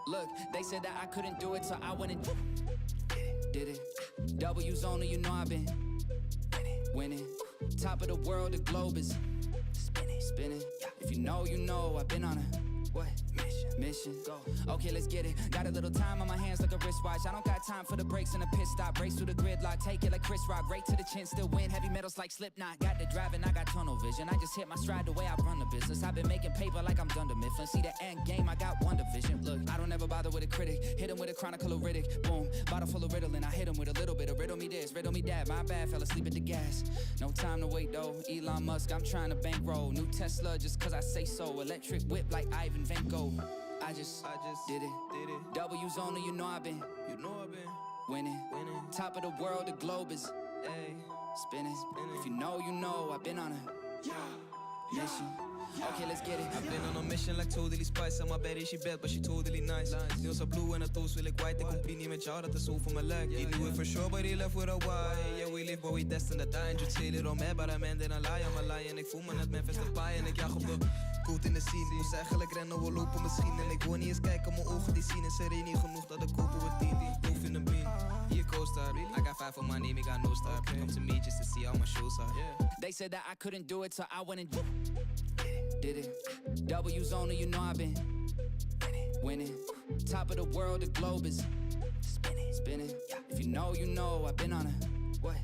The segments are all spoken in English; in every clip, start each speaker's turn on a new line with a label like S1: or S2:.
S1: Look, they said that I couldn't do it, so I went and did it. W's only, you know I've been winning. Top of the world, the globe is spinning. If you know, you know I've been on a what? Mission. Go. Okay, let's get it. Got a little time on my hands like a wristwatch. I don't got time for the brakes and the pit stop. Race through the gridlock, take it like Chris Rock. Right to the chin, still win. Heavy metals like Slipknot. Got the driving, I got tunnel vision. I just hit my stride the way I run the business. I've been making paper like I'm Dunder Mifflin. See the end game, I got one division. Look, I don't ever bother with a critic. Hit him with a chronicle of Riddick. Boom, bottle full of Ritalin. I hit him with a little bit of riddle me this, riddle me that. My bad, fell asleep at the gas. No time to wait though. Elon Musk, I'm trying to bankroll. New Tesla just cause I say so. Electric whip like Ivan Van Gogh. I just did it. W's only, you know I've been winning. Top of the world, the globe is spinning. If you know, you know I've been on a mission. Okay, let's get it.
S2: I've been on a mission like totally spice. En mijn baddie, she bad, but she totally nice. Nails are blue en haar toes wil ik white. Ik compie niet met jou, dat is zo voor mijn lijk. He knew it for sure, but he left with a why. Yeah, we live, but we destined to die. En je chillen om mij, but I man, then I lie. I'm a lie. En ik voel me net Memphis de paai. En ik jag op de koot in de scene. Ik moest eigenlijk rennen, we lopen misschien. En ik wil niet eens kijken, mijn ogen die zien. En serie niet genoeg, dat ik kopen with TD. Proof in de bean. Hier co-star. I got 5 on my name, I got no star. Come to me just to see how my shows are.
S1: They said that I couldn't do it, so I went and did it. W's only, you know I've been winning. Top of the world, the globe is spinning. If you know, you know I've been on a what?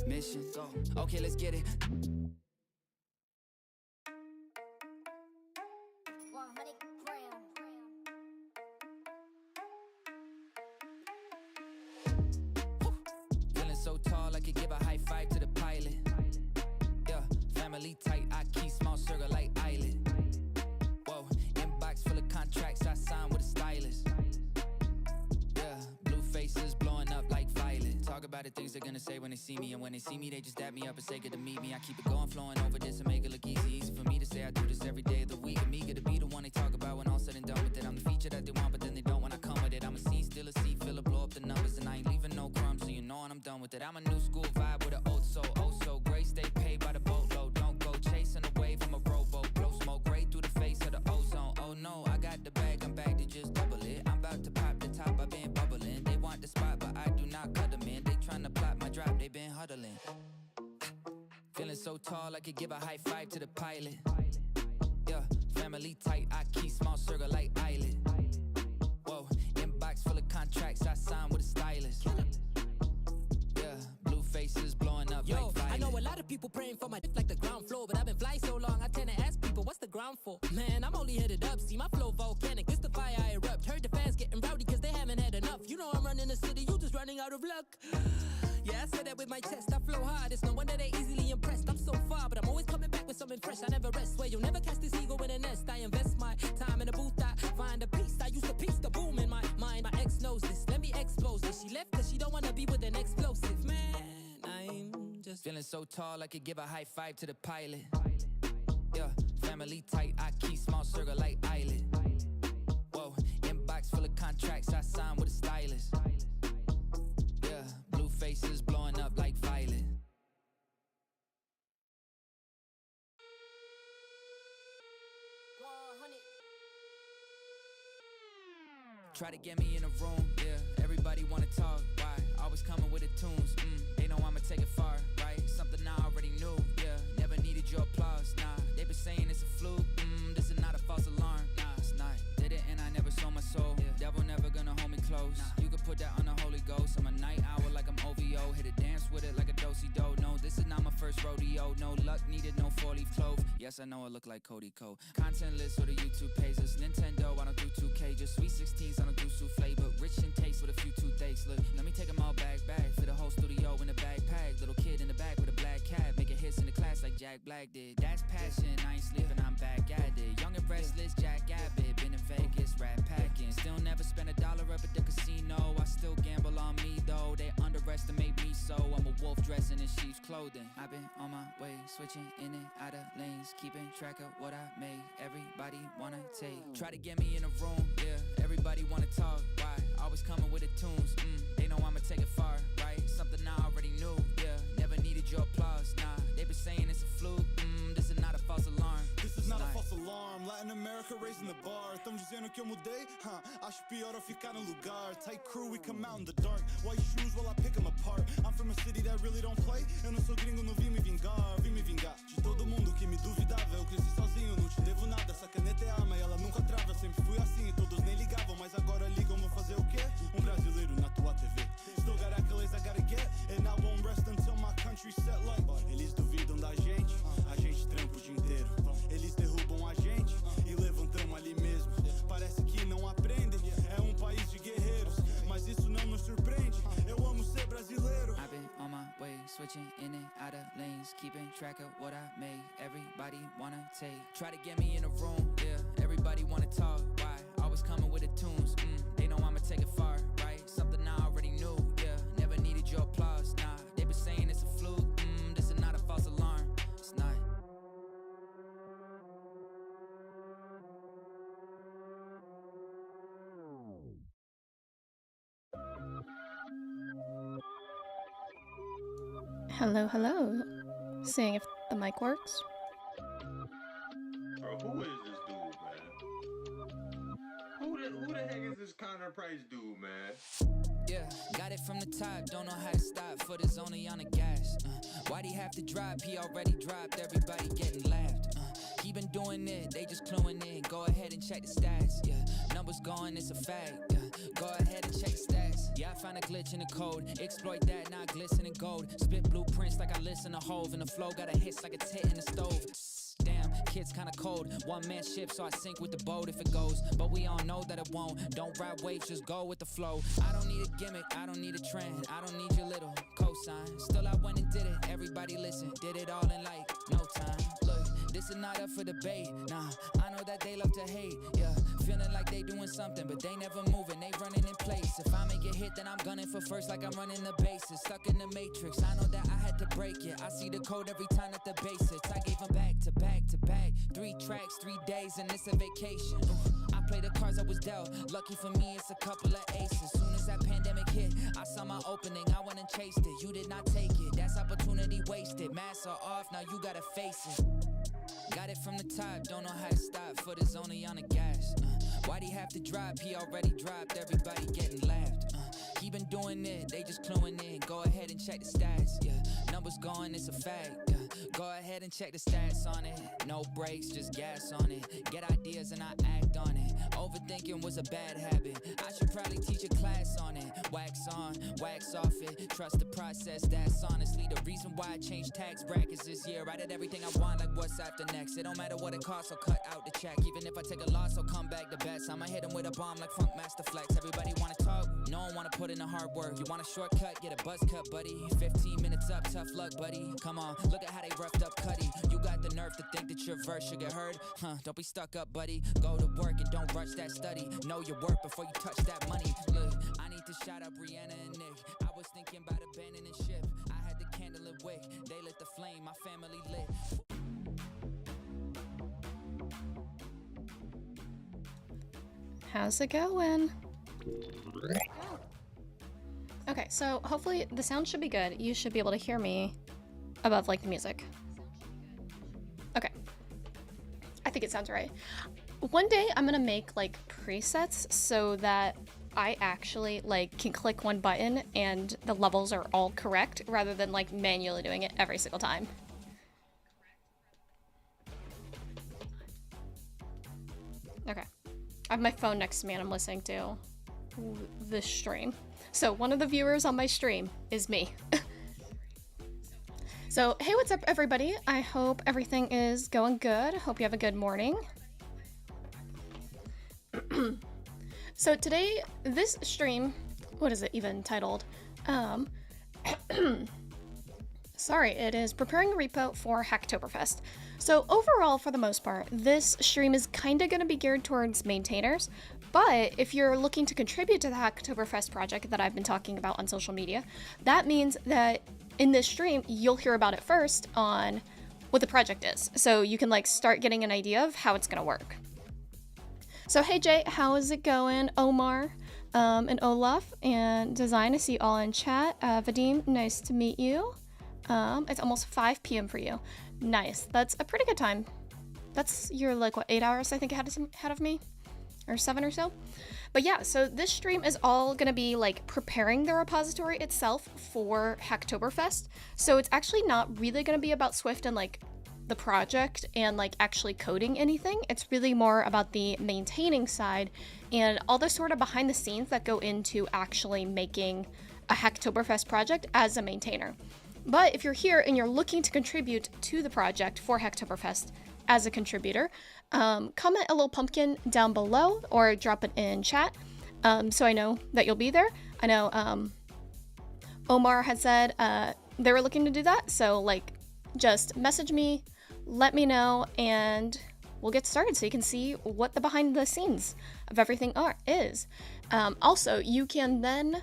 S1: Mission. Go. Okay, let's get it. Feeling so tall, I could give a high five to the pilot. Yeah, family tight, I keep small circle like island. Whoa, inbox full of contracts I signed with a stylist. Yeah, blue faces blowing up like violet. Talk about the things they're gonna say when they see me. And when they see me, they just dap me up and say good to meet me. I keep it going, flowing over this and make it look easy. Easy for me to say I do this every day of the week. I'm eager to be the one they talk about when all said and done with it. I'm the feature that they want, but then they don't when I come with it. I'm a scene, still a seat, filler, blow up the numbers. And I ain't leaving no crumbs, so you know when I'm done with it. I'm a new school vibe with an old soul. Oh so great, stay paid by the boatload. Don't go chasing a wave from a rowboat. Blow smoke right through the face of the ozone. Oh no, I got the bag, I'm back to just double it. I'm about to pop the top, I've been bubbling. They want the spot, but I do not cut them in. They tryna plot my drop, they been huddling. Feeling so tall, I could give a high five to the pilot. Yeah, family tight, I keep small circle like island. Whoa, inbox full of contracts I signed with a stylist. Yeah, blue faces blowing up like violet.
S3: I know a lot of people praying for my like the ground floor, but I've been flying so long, I tend to ask people, what's the ground for? Man, I'm only headed up, see my flow volcanic, it's the fire I erupt. Heard the fans getting rowdy cause they haven't had enough. You know I'm running the city, you just running out of luck. Yeah, I said that with my chest, I flow hard, it's no wonder they easily impressed. I'm so far, but I'm always coming back with something fresh, I never rest. Where you'll never catch this ego in a nest. I invest my time in the booth, I find a piece. I used to piece the boom in my mind. My ex knows this, let me expose this. She left cause she don't wanna be with an explosive. Man, I'm just
S1: feeling so tall, I could give a high five to the pilot. Yeah, family tight, I keep small circle like island. Whoa, inbox full of contracts I signed with a stylist. Yeah, blue faces blowing up like violet. Try to get me in a room, yeah, everybody wanna talk, why? Always coming with the tunes, they know I'ma take it far, right? Something I already knew, yeah, never needed your applause, nah. They been saying it's a fluke, this is not a false alarm, nah, it's not. Did it and I never sold my soul, yeah. Devil never gonna hold me close, nah. You can put that on the Holy Ghost, I'm a night owl like I'm OVO. Hit a dance with it like a do-si-do, no, this is not my first rodeo. No luck needed, no 4-leaf clove, yes I know I look like Cody Cole. Content list or the YouTube pages, Nintendo, I don't do 2K, just sweet 16s, I don't do souffle, but rich in taste with a few toothaches. Look, let me take them all bag, for the whole studio in a backpack. Little kid in the back with a black cat, making hits in the class like Jack Black did. That's passion, I ain't sleeping, I'm back at it. Young and restless, Jack Abbott, been in Vegas, rat packing. Still never spent $1 up at the casino. I still gamble on me though, they underestimate me so. I'm a wolf dressing in sheep's clothing. I've been on my way, switching in and out of lanes, keeping track of what I made. Everybody wanna take, try to get me in a room, yeah, everybody wanna talk, why? Always coming with the tunes, they know I'ma take it far, right? Something I already knew, yeah, never needed your applause, nah. They been saying it's a fluke, this is not a false alarm.
S4: This is not a false alarm, Latin America raising the bar. Tão dizendo que eu mudei? Acho pior eu ficar no lugar. Tight crew, we come out in the dark. White shoes while I pick them apart. I'm from a city that really don't play. Eu não sou gringo, não vim me vingar. Vim me vingar de todo mundo que me duvidava. Eu cresci sozinho, não te devo nada. Essa caneta é arma e ela nunca trava. Eu sempre fui assim e todos nem ligavam. Mas agora ligam, vou fazer o quê? Brasileiro na tua TV. Still got accolades I gotta get. And I won't rest until my country set like. Eles duvidam da gente, a gente trampa o dia inteiro. Eles derrubam a gente e levantamos ali mesmo. Parece que não aprendem, é país de guerreiros. Mas isso não nos surpreende, eu amo ser brasileiro.
S1: I've been on my way, switching in and out of lanes, keeping track of what I made. Everybody wanna take, try to get me in a room, yeah. Everybody wanna talk, why? Always coming with the tunes, they know I'ma take it far, right? Something I already knew, yeah. Never needed your applause, nah. They been saying it's a fluke, this is not a false alarm, it's not.
S5: Hello, hello. Seeing if the mic works.
S6: Bro, who is this dude, man? Who the heck is this Connor Price dude, man?
S1: Yeah, got it from the top, don't know how to stop, foot is only on the gas. Why'd he have to drop? He already dropped, everybody getting laughed. He been doing it, they just cluing in. Go ahead and check the stats, yeah. Numbers going, it's a fact, yeah. Go ahead and check the stats. Yeah, I found a glitch in the code. Exploit that, now glistening gold. Spit blueprints like I listen to Hove. And the flow got a hiss like a tit in the stove. Damn, kid's kinda cold. One man ship, so I sink with the boat if it goes. But we all know that it won't. Don't ride waves, just go with the flow. I don't need a gimmick, I don't need a trend. I don't need your little cosign. Still I went and did it, everybody listen. Did it all in like no time. Look, this is not up for debate. Nah, I know that they love to hate. Yeah, feeling like they doing something, but they never moving, they running in place. If I make a hit, then I'm gunning for first like I'm running the bases. Stuck in the matrix, I know that I had to break it. I see the code every time at the basics. I gave them back to back to back. 3 tracks, 3 days, and it's a vacation. I play the cards I was dealt. Lucky for me, it's a couple of aces. Soon as that pandemic hit, I saw my opening, I went and chased it. You did not take it, that's opportunity wasted. Masks are off, now you gotta face it. Got it from the top, don't know how to stop. Foot is only on the gas. Why'd he have to drop? He already dropped, everybody getting laughed. He been doing it, they just cluing in. Go ahead and check the stats, yeah. Numbers going, it's a fact, yeah. Go ahead and check the stats on it. No brakes, just gas on it. Get ideas and I act on it. Overthinking was a bad habit. I should probably teach a class on it. Wax on, wax off it. Trust the process, that's honestly the reason why I changed tax brackets this year. I did everything I want, like what's after next. It don't matter what it costs, I'll cut out the check. Even if I take a loss, I'll come back the best. I'ma hit him with a bomb like Funk Master Flex. Everybody wanna talk, no one wanna put in the hard work. You want a shortcut, get a buzz cut, buddy. 15 minutes up, tough luck, buddy. Come on, look at how they roughed up Cuddy. You got the nerve to think that your verse should get heard? Don't be stuck up, buddy. Go to work and don't rush that study. Know your work before you touch that money. Look, I need to shout out Brianna and Nick. I was thinking about abandoning ship. I had the candle and wick. They lit the flame, my family lit.
S5: How's it going? Okay, so hopefully the sound should be good. You should be able to hear me above like the music. Okay. I think it sounds right. One day I'm gonna make like presets so that I actually like can click one button and the levels are all correct rather than like manually doing it every single time. Okay. I have my phone next to me and I'm listening to this stream. So one of the viewers on my stream is me. So, hey, what's up, everybody? I hope everything is going good. Hope you have a good morning. So today, this stream, what is it even titled? Sorry, it is preparing a repo for Hacktoberfest. So overall, for the most part, this stream is kind of going to be geared towards maintainers, but if you're looking to contribute to the Hacktoberfest project that I've been talking about on social media, that means that in this stream, you'll hear about it first on what the project is. So you can like start getting an idea of how it's going to work. So hey Jay, how is it going? Omar and Olaf and Design, I see you all in chat. Vadim, nice to meet you. It's almost 5 p.m. for you. Nice, that's a pretty good time. That's your like what 8 hours I think ahead of me, or 7 or so. But yeah, so this stream is all gonna be like preparing the repository itself for Hacktoberfest. So it's actually not really gonna be about Swift and like the project and like actually coding anything. It's really more about the maintaining side and all the sort of behind the scenes that go into actually making a Hacktoberfest project as a maintainer. But if you're here and you're looking to contribute to the project for Hacktoberfest as a contributor, comment a little pumpkin down below or drop it in chat, so I know that you'll be there. I know Omar had said they were looking to do that, so like just message me, let me know, and we'll get started so you can see what the behind the scenes of everything is. Also, you can then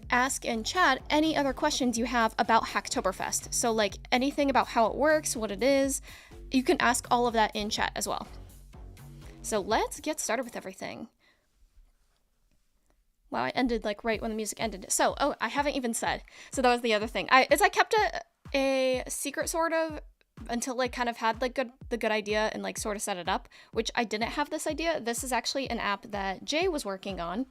S5: ask in chat any other questions you have about Hacktoberfest. So like anything about how it works, what it is, you can ask all of that in chat as well. So let's get started with everything. Wow, I ended like right when the music ended. So, oh, I haven't even said. So that was the other thing. I kept a secret sort of until like kind of had like the good idea and like sort of set it up, which I didn't have this idea. This is actually an app that Jay was working on.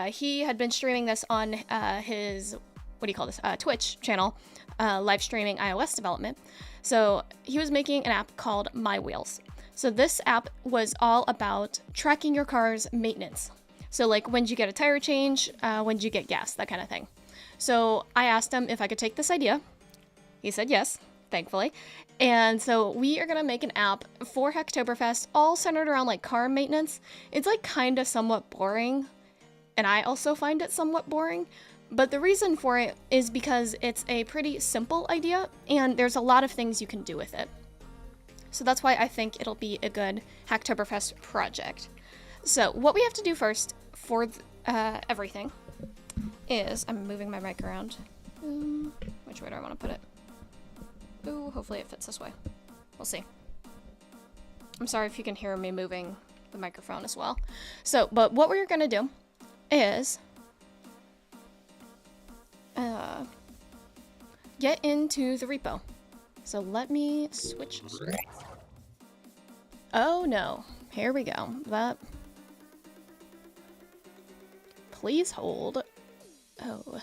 S5: He had been streaming this on his, what do you call this, Twitch channel, live streaming iOS development. So he was making an app called My Wheels. So this app was all about tracking your car's maintenance. So like when did you get a tire change, when did you get gas, that kind of thing. So I asked him if I could take this idea. He said yes, thankfully. And so we are gonna make an app for Hacktoberfest, all centered around like car maintenance. It's like kind of somewhat boring, and I also find it somewhat boring. But the reason for it is because it's a pretty simple idea, and there's a lot of things you can do with it. So that's why I think it'll be a good Hacktoberfest project. So what we have to do first for everything is, I'm moving my mic around. Which way do I want to put it? Ooh, hopefully it fits this way. We'll see. I'm sorry if you can hear me moving the microphone as well. So, but what we're gonna do is get into the repo. So let me switch. Oh no, here we go. Please hold. Oh.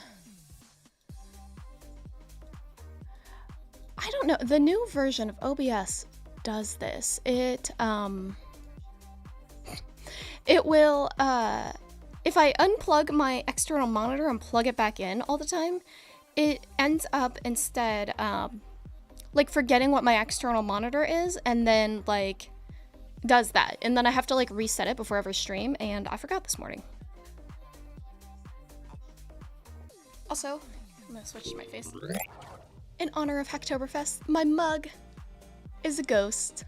S5: I don't know. The new version of OBS does this. It will, if I unplug my external monitor and plug it back in all the time, it ends up instead, like forgetting what my external monitor is, and then like does that. And then I have to like reset it before every stream, and I forgot this morning. Also, I'm gonna switch to my face. In honor of Hacktoberfest, my mug is a ghost.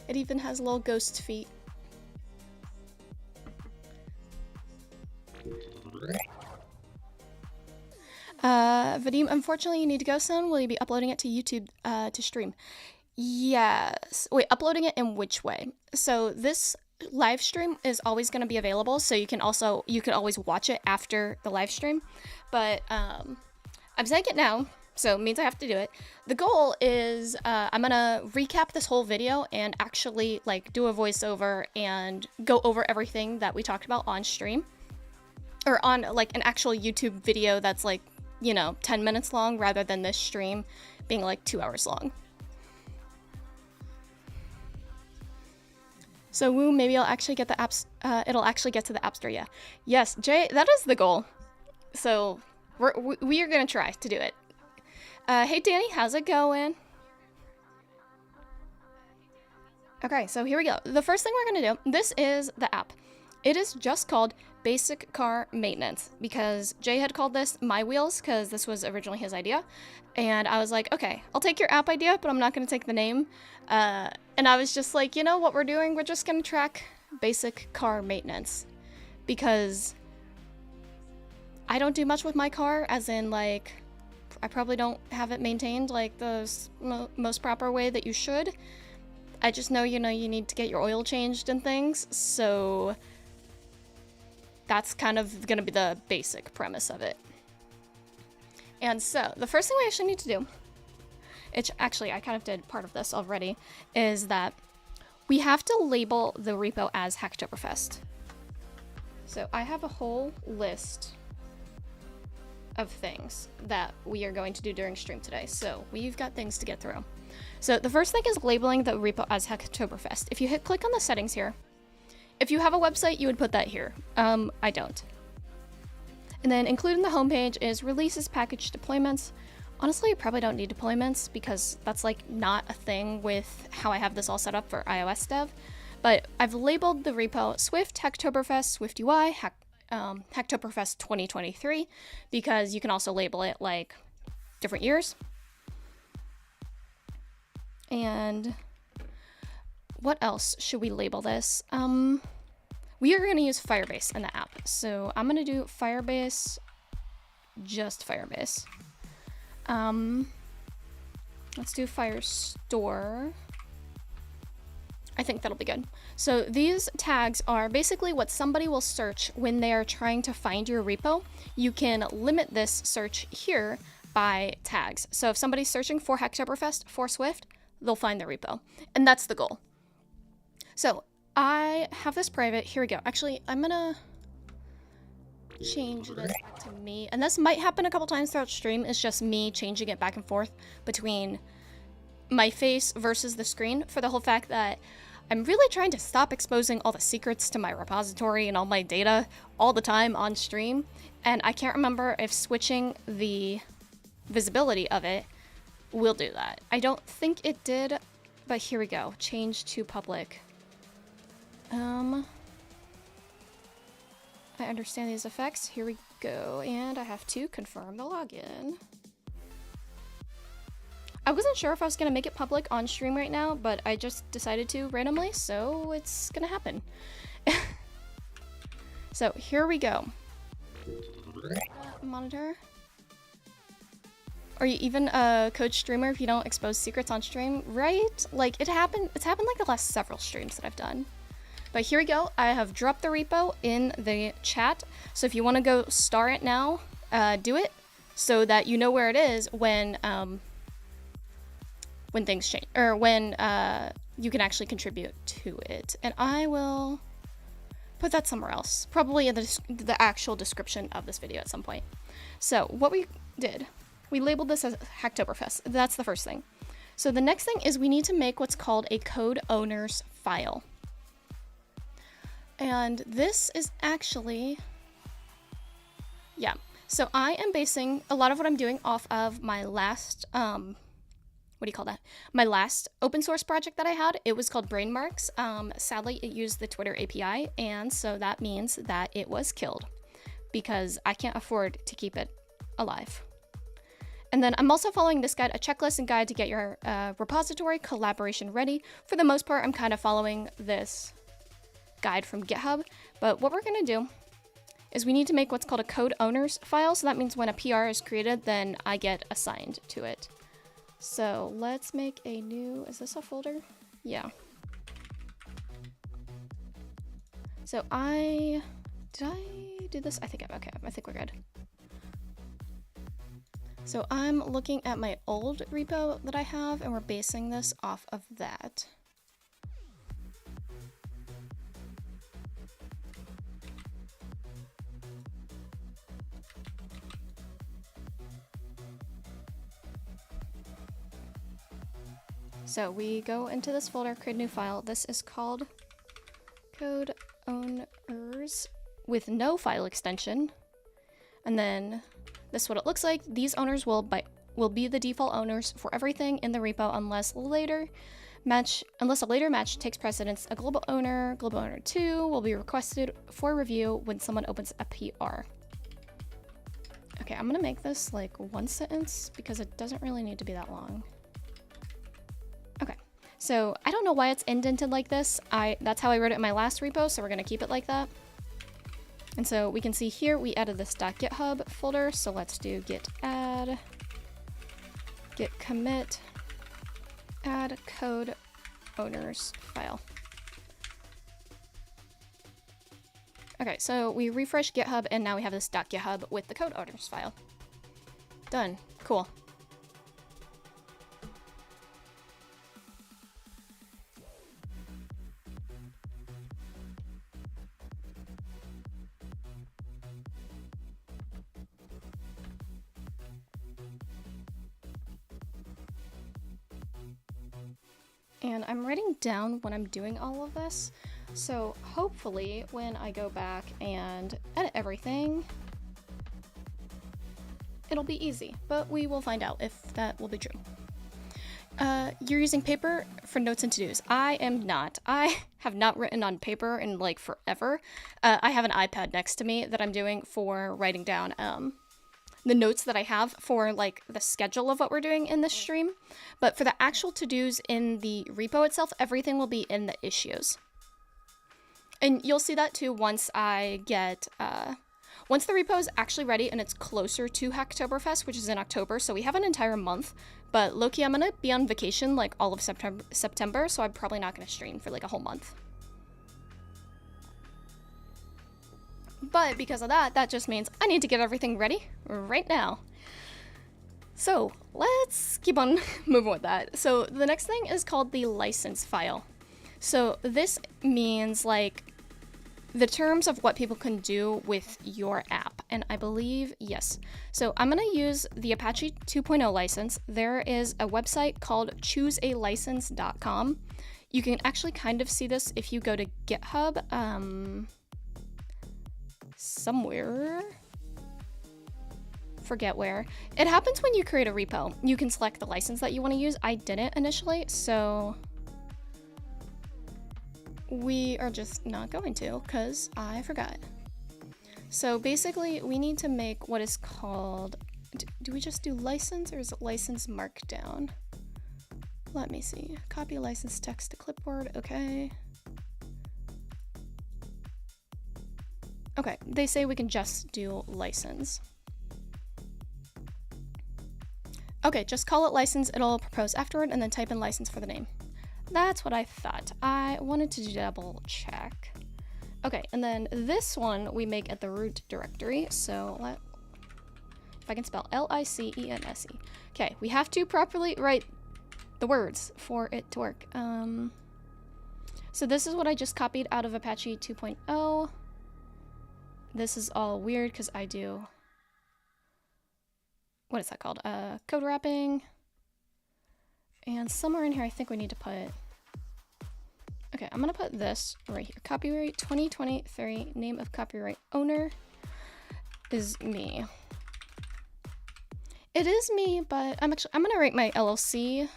S5: It even has little ghost feet. Vadim, unfortunately you need to go soon. Will you be uploading it to YouTube to stream? Yes. Wait, uploading it in which way? So this live stream is always going to be available, so you can always watch it after the live stream. But I'm saying it now, so it means I have to do it. The goal is I'm gonna recap this whole video and actually like do a voiceover and go over everything that we talked about on stream, or on like an actual YouTube video that's like, you know, 10 minutes long, rather than this stream being like 2 hours long. So woo, maybe I'll actually get the apps, it'll actually get to the App Store, yeah. Yes, Jay, that is the goal. So we are gonna try to do it. Hey Danny, how's it going? Okay, so here we go. The first thing we're gonna do, this is the app. It is just called Basic Car Maintenance, because Jay had called this My Wheels, because this was originally his idea. And I was like, okay, I'll take your app idea, but I'm not gonna take the name. And I was just like, you know what we're doing? We're just gonna track basic car maintenance, because I don't do much with my car, as in like, I probably don't have it maintained like the most proper way that you should. I just know, you need to get your oil changed and things, so that's kind of gonna be the basic premise of it. And so, the first thing we actually need to do, which actually I kind of did part of this already, is that we have to label the repo as Hacktoberfest. So I have a whole list of things that we are going to do during stream today. So we've got things to get through. So the first thing is labeling the repo as Hacktoberfest. If you hit click on the settings here, if you have a website, you would put that here. I don't. And then including the homepage is releases, package deployments. Honestly, you probably don't need deployments because that's like not a thing with how I have this all set up for iOS dev. But I've labeled the repo Swift, Hacktoberfest, Swift UI, Hacktoberfest 2023, because you can also label it like different years. And what else should we label this? We are going to use Firebase in the app. So I'm going to do Firebase, just Firebase. Let's do Firestore. I think that'll be good. So these tags are basically what somebody will search when they are trying to find your repo. You can limit this search here by tags. So if somebody's searching for Hacktoberfest for Swift, they'll find the repo. And that's the goal. So I have this private. Here we go. Actually, I'm gonna change this to me. And this might happen a couple times throughout stream. It's just me changing it back and forth between my face versus the screen for the whole fact that I'm really trying to stop exposing all the secrets to my repository and all my data all the time on stream. And I can't remember if switching the visibility of it will do that. I don't think it did, but here we go. Change to public. I understand these effects. Here we go. And I have to confirm the login. I wasn't sure if I was going to make it public on stream right now, but I just decided to randomly, so it's going to happen. So here we go. Monitor. Are you even a coach streamer if you don't expose secrets on stream? Right? Like, it's happened like the last several streams that I've done. But here we go. I have dropped the repo in the chat. So if you want to go star it now, do it so that you know where it is when things change, or when you can actually contribute to it. And I will put that somewhere else, probably in the actual description of this video at some point. So what we did, we labeled this as Hacktoberfest. That's the first thing. So the next thing is we need to make what's called a code owners file. And this is actually, yeah. So I am basing a lot of what I'm doing off of my last, my last open source project that I had. It was called Brainmarks. Sadly, it used the Twitter API, and so that means that it was killed because I can't afford to keep it alive. And then I'm also following this guide, a checklist and guide to get your repository collaboration ready. For the most part, I'm kind of following this guide from GitHub, but what we're going to do is we need to make what's called a code owners file. So that means when a PR is created, then I get assigned to it. So let's make a new, is this a folder? Yeah. So did I do this? I think I'm okay. I think we're good. So I'm looking at my old repo that I have, and we're basing this off of that. So we go into this folder, create a new file. This is called code owners with no file extension. And then this is what it looks like. These owners will be the default owners for everything in the repo unless a later match takes precedence. A global owner 2 will be requested for review when someone opens a PR. Okay, I'm gonna make this like one sentence because it doesn't really need to be that long. Okay, so I don't know why it's indented like this. That's how I wrote it in my last repo, so we're gonna keep it like that. And so we can see here we added this .github folder, so let's do git add, git commit, add code owners file. Okay, so we refresh GitHub and now we have this .github with the code owners file. Done. Cool. And I'm writing down when I'm doing all of this. So hopefully when I go back and edit everything, it'll be easy, but we will find out if that will be true. You're using paper for notes and to-dos. I am not. I have not written on paper in like forever. I have an iPad next to me that I'm doing for writing down the notes that I have for like the schedule of what we're doing in this stream. But for the actual to-dos in the repo itself, everything will be in the issues. And you'll see that too once I get, once the repo is actually ready and it's closer to Hacktoberfest, which is in October, so we have an entire month. But low-key, I'm gonna be on vacation like all of September, so I'm probably not gonna stream for like a whole month. But because of that, that just means I need to get everything ready right now. So let's keep on moving with that. So the next thing is called the license file. So this means like the terms of what people can do with your app. And I believe, yes. So I'm gonna use the Apache 2.0 license. There is a website called chooselicense.com. You can actually kind of see this if you go to GitHub, somewhere. Forget where. It happens when you create a repo. You can select the license that you wanna use. I didn't initially, so we are just not going to because I forgot. So basically we need to make what is called, do we just do license or is it license markdown? Let me see. Copy license text to clipboard. Okay. Okay, they say we can just do license. Okay, just call it license. It'll propose afterward and then type in license for the name. That's what I thought. I wanted to double check. Okay, and then this one we make at the root directory. So if I can spell L-I-C-E-N-S-E. Okay, we have to properly write the words for it to work. So this is what I just copied out of Apache 2.0. This is all weird because I do, what is that called? Code wrapping. And somewhere in here I think we need to put, okay, I'm gonna put this right here. Copyright 2023, name of copyright owner is me. It is me, but I'm gonna write my LLC,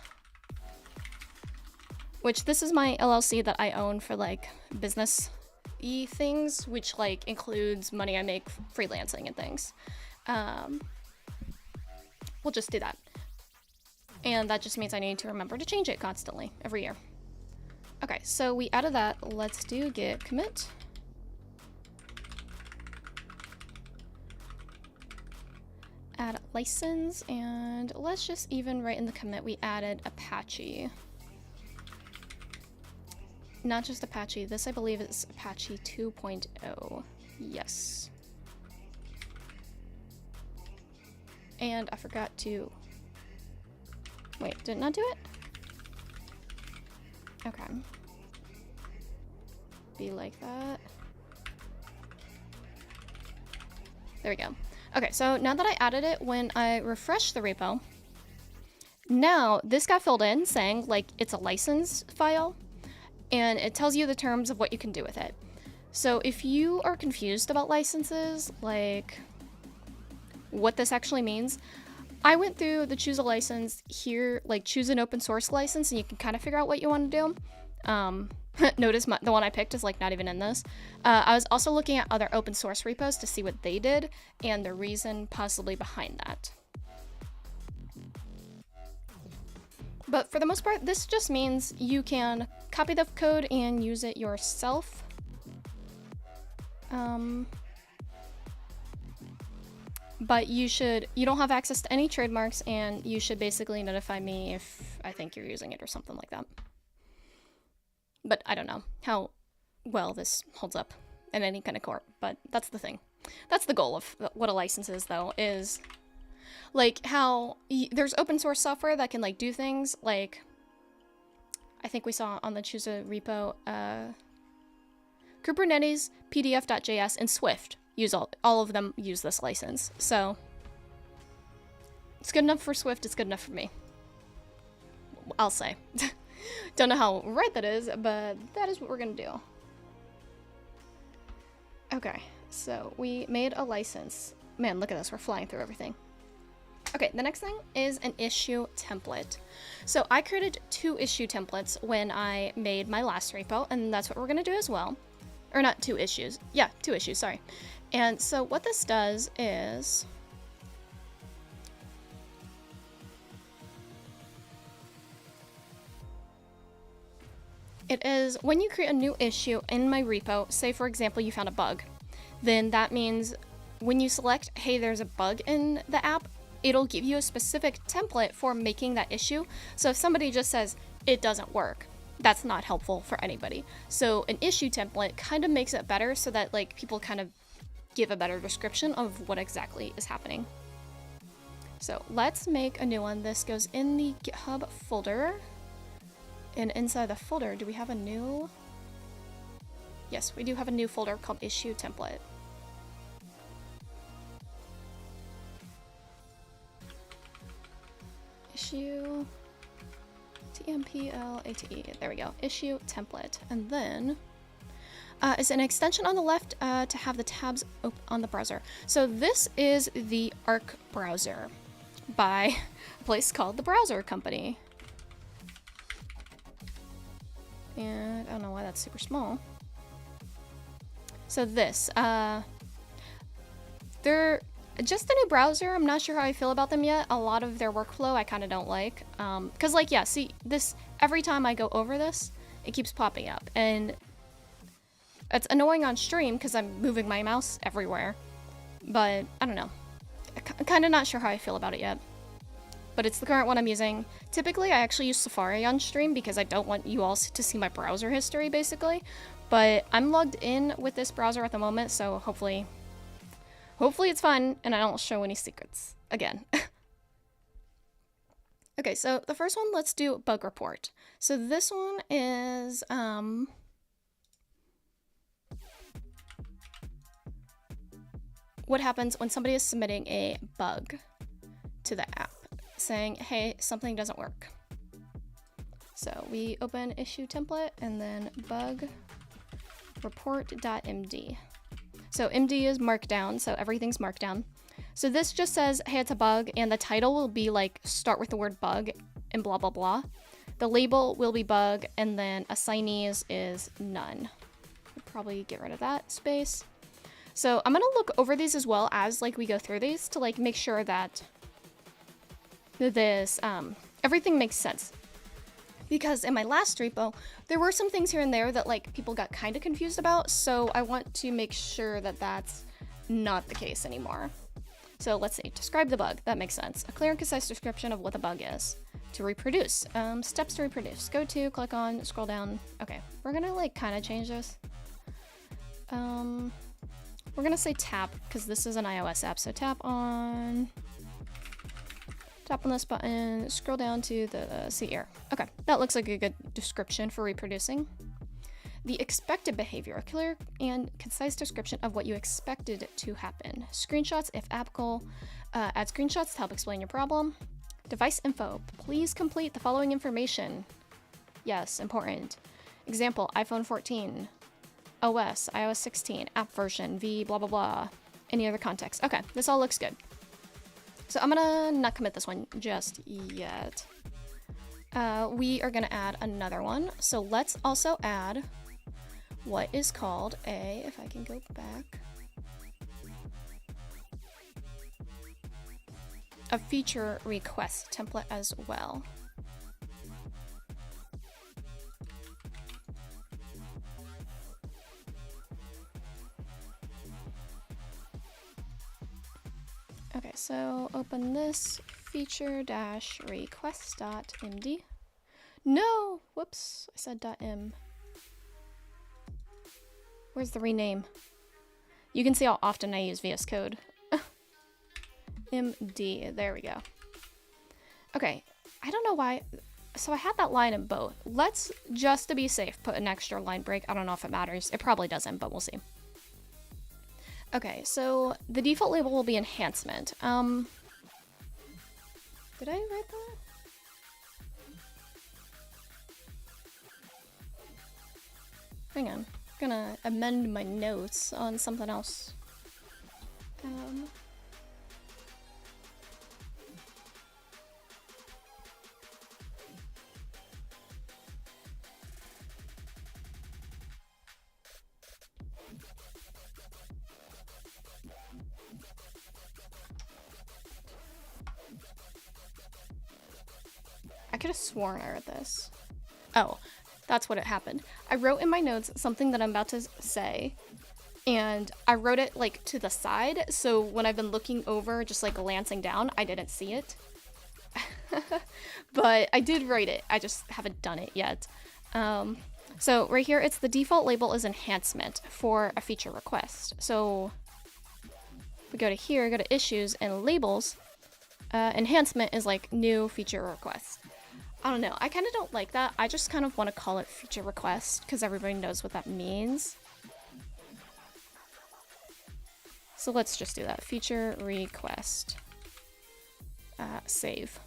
S5: which this is my LLC that I own for like business-y things, which like includes money I make freelancing and things. We'll just do that. And that just means I need to remember to change it constantly every year. Okay, so we added that. Let's do git commit. Add license, and let's just even write in the commit we added Apache. Not just Apache, this I believe is Apache 2.0. Yes. And I forgot to, wait, did it not do it? Okay. Be like that. There we go. Okay, so now that I added it, when I refresh the repo, now this got filled in saying like it's a license file, and it tells you the terms of what you can do with it. So if you are confused about licenses, like what this actually means, I went through the choose a license here, like choose an open source license, and you can kind of figure out what you want to do. Notice the one I picked is like not even in this. I was also looking at other open source repos to see what they did and the reason possibly behind that. But for the most part, this just means you can copy the code and use it yourself. But you don't have access to any trademarks, and you should basically notify me if I think you're using it or something like that. But I don't know how well this holds up in any kind of court, but that's the thing. That's the goal of what a license is, though, is like how there's open source software that can like do things like I think we saw on the choose a repo, Kubernetes, PDF.js, and Swift. All of them use this license. So it's good enough for Swift, it's good enough for me. I'll say. Don't know how right that is, but that is what we're gonna do. Okay, so we made a license. Man, look at this, we're flying through everything. Okay, the next thing is an issue template. So I created 2 issue templates when I made my last repo, and that's what we're gonna do as well. Or not 2 issues. Yeah, 2 issues, sorry. And so what this does is it is when you create a new issue in my repo, say for example you found a bug, then that means when you select, hey, there's a bug in the app, it'll give you a specific template for making that issue. So if somebody just says it doesn't work, that's not helpful for anybody. So an issue template kind of makes it better so that like people kind of give a better description of what exactly is happening. So let's make a new one. This goes in the GitHub folder. And inside the folder, do we have a new? Yes, we do have a new folder called issue template. Issue TMPLATE. There we go. Issue template. And then is an extension on the left to have the tabs open on the browser. So this is the Arc browser by a place called the Browser Company. And I don't know why that's super small. So this, they're just a new browser. I'm not sure how I feel about them yet. A lot of their workflow I kind of don't like. Cause like, yeah, see this, every time I go over this, it keeps popping up. And it's annoying on stream cause I'm moving my mouse everywhere. But I don't know. I'm kind of not sure how I feel about it yet. But it's the current one I'm using. Typically, I actually use Safari on stream because I don't want you all to see my browser history, basically. But I'm logged in with this browser at the moment, so hopefully it's fun and I don't show any secrets again. Okay, so the first one, let's do bug report. So this one is what happens when somebody is submitting a bug to the app, saying, hey, something doesn't work. So we open issue template and then bug report.md. So MD is markdown, so everything's markdown. So this just says, hey, it's a bug, and the title will be like, start with the word bug and blah, blah, blah. The label will be bug, and then assignees is none. We'll probably get rid of that space. So I'm gonna look over these as well as like we go through these to like make sure that this, everything makes sense. Because in my last repo, there were some things here and there that like people got kind of confused about, so I want to make sure that that's not the case anymore. So let's see, describe the bug, that makes sense. A clear and concise description of what the bug is. To reproduce, steps to reproduce. Go to, click on, scroll down. Okay, we're gonna like kind of change this. We're gonna say tap, because this is an iOS app, so tap on this button, scroll down to the see here. Okay, that looks like a good description for reproducing. The expected behavior, a clear and concise description of what you expected to happen. Screenshots, if applicable, add screenshots to help explain your problem. Device info, please complete the following information. Yes, important. Example, iPhone 14, OS, iOS 16, app version, V, blah, blah, blah. Any other context. Okay, this all looks good. So I'm gonna not commit this one just yet. We are gonna add another one. So let's also add what is called a, if I can go back, a feature request template as well. Okay, so open this feature-request.md. No! Whoops, I said .m. Where's the rename? You can see how often I use VS Code. MD, there we go. Okay, I don't know why. So I had that line in both. Let's, just to be safe, put an extra line break. I don't know if it matters. It probably doesn't, but we'll see. Okay, so the default label will be enhancement. Did I write that? hang on. I'm gonna amend my notes on something else. I could have sworn I read this. Oh, that's what it happened. I wrote in my notes something that I'm about to say, and I wrote it like to the side, so when I've been looking over, just like glancing down, I didn't see it. But I did write it, I just haven't done it yet. So right here, it's the default label is enhancement for a feature request. So if we go to here, go to issues and labels, enhancement is like new feature request. I don't know, I kind of don't like that. I just kind of want to call it feature request because everybody knows what that means. So let's just do that, feature request. Save.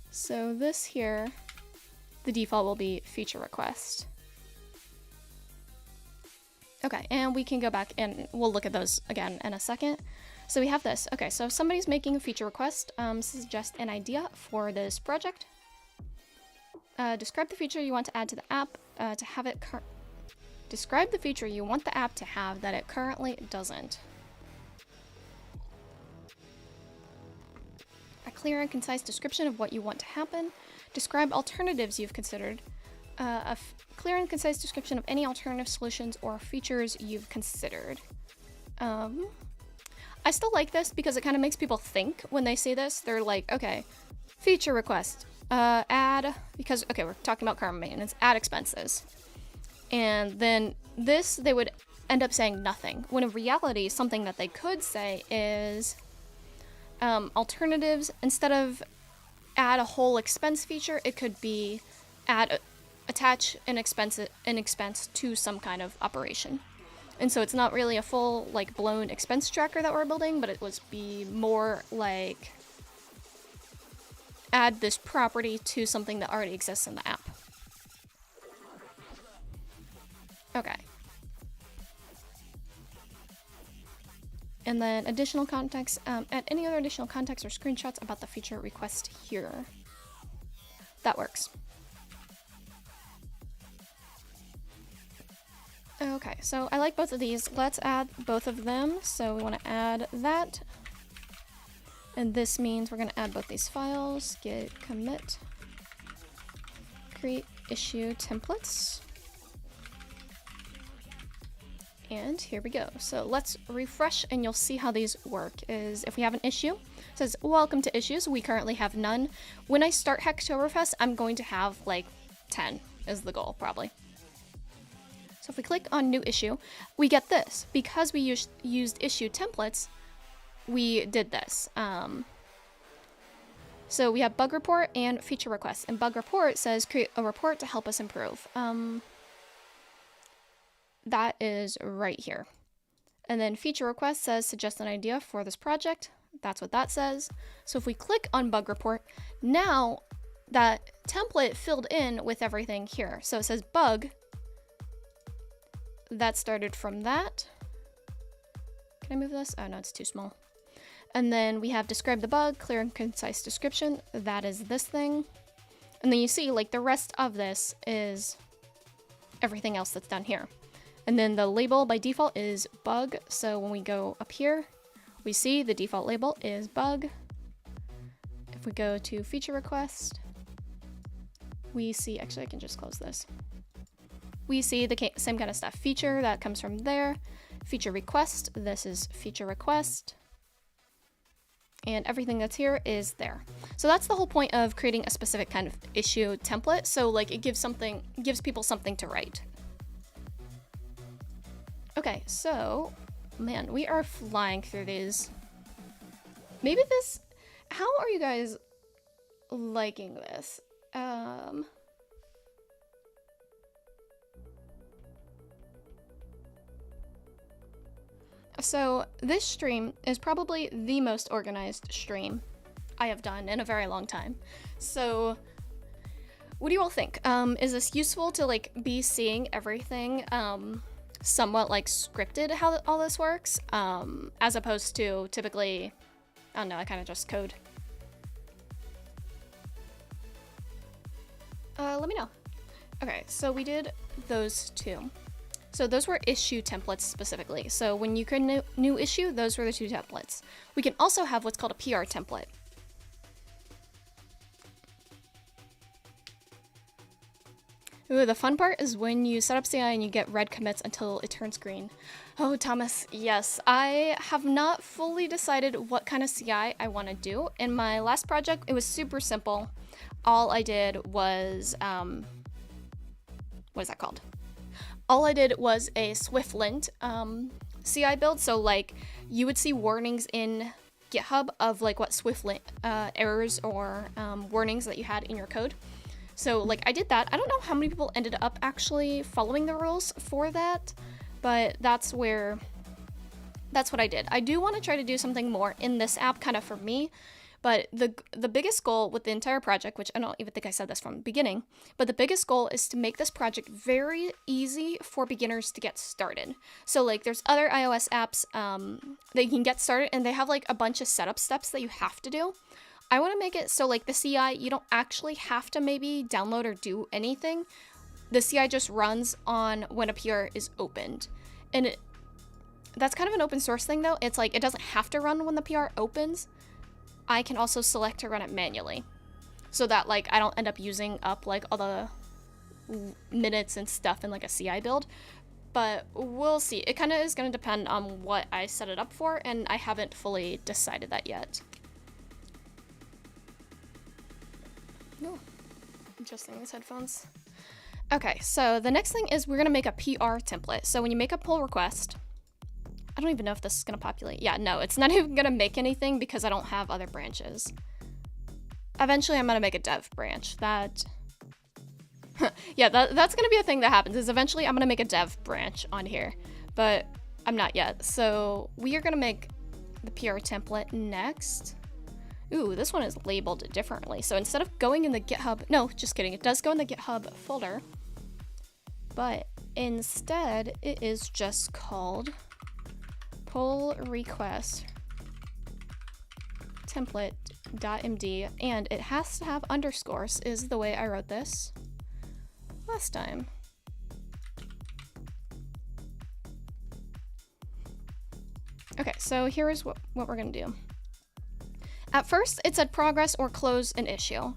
S5: So this here, the default will be feature request. Okay, and we can go back and we'll look at those again in a second. So we have this. Okay, so if somebody's making a feature request, suggest an idea for this project. Describe the feature you want to add to the app to have it describe the feature you want the app to have that it currently doesn't. A clear and concise description of what you want to happen. Describe alternatives you've considered. A clear and concise description of any alternative solutions or features you've considered. I still like this because it kind of makes people think when they say this. They're like, okay, feature request. Add, because, okay, we're talking about carbon maintenance, add expenses. And then this, they would end up saying nothing. When in reality, something that they could say is alternatives, instead of add a whole expense feature, it could be attach an expense to some kind of operation. And so it's not really a full, like, blown expense tracker that we're building, but it would be more like add this property to something that already exists in the app. Okay. And then additional context, add any other additional context or screenshots about the feature request here. That works. Okay, so I like both of these. Let's add both of them. So we want to add that. And this means we're going to add both these files, git commit, create issue templates. And here we go. So let's refresh and you'll see how these work. Is if we have an issue, it says welcome to issues. We currently have none. When I start Hacktoberfest, I'm going to have like 10 is the goal probably. So if we click on new issue, we get this. Because we used issue templates, we did this. So we have bug report and feature request. And bug report says create a report to help us improve. That is right here. And then feature request says suggest an idea for this project. That's what that says. So if we click on bug report, now that template filled in with everything here. So it says bug. That started from that. Can I move this? Oh no, it's too small. And then we have describe the bug, clear and concise description. That is this thing. And then you see like the rest of this is everything else that's done here. And then the label by default is bug. So when we go up here, we see the default label is bug. If we go to feature request, we see, actually I can just close this. We see the same kind of stuff. Feature, that comes from there. Feature request, this is feature request. And everything that's here is there. So that's the whole point of creating a specific kind of issue template. So like it gives people something to write. Okay, so, man, we are flying through these. Maybe this, how are you guys liking this? So this stream is probably the most organized stream I have done in a very long time. So What do you all think? Is this useful to like be seeing everything somewhat like scripted how all this works, as opposed to typically, I don't know, I kind of just code? Let me know. Okay, so we did those two. So those were issue templates specifically. So when you create a new issue, those were the two templates. We can also have what's called a PR template. Ooh, the fun part is when you set up CI and you get red commits until it turns green. Oh, Thomas, yes. I have not fully decided what kind of CI I want to do. In my last project, it was super simple. All I did was, what is that called? All I did was a Swiftlint CI build. So like you would see warnings in GitHub of like what Swiftlint errors or warnings that you had in your code. So like I did that. I don't know how many people ended up actually following the rules for that, but that's what I did. I do want to try to do something more in this app kind of for me, but the biggest goal with the entire project, which I don't even think I said this from the beginning, but the biggest goal is to make this project very easy for beginners to get started. So like there's other iOS apps that you can get started and they have like a bunch of setup steps that you have to do. I want to make it so like the CI, you don't actually have to maybe download or do anything. The CI just runs on when a PR is opened. And that's kind of an open source thing though. It's like it doesn't have to run when the PR opens. I can also select to run it manually so that like I don't end up using up like all the minutes and stuff in like a CI build. But we'll see. It kind of is going to depend on what I set it up for, and I haven't fully decided that yet. Oh, adjusting these headphones. Okay, so the next thing is we're gonna make a PR template. So when you make a pull request, I don't even know if this is gonna populate. Yeah, no, it's not even gonna make anything because I don't have other branches. Eventually I'm gonna make a dev branch. Yeah, that's gonna be a thing that happens, is eventually I'm gonna make a dev branch on here, but I'm not yet. So we are gonna make the PR template next. Ooh, this one is labeled differently. So instead of going in the GitHub, no, just kidding. It does go in the GitHub folder, but instead it is just called pull request template.md, and it has to have underscores is the way I wrote this last time. Okay, so here is what we're gonna do. At first, it said progress or close an issue.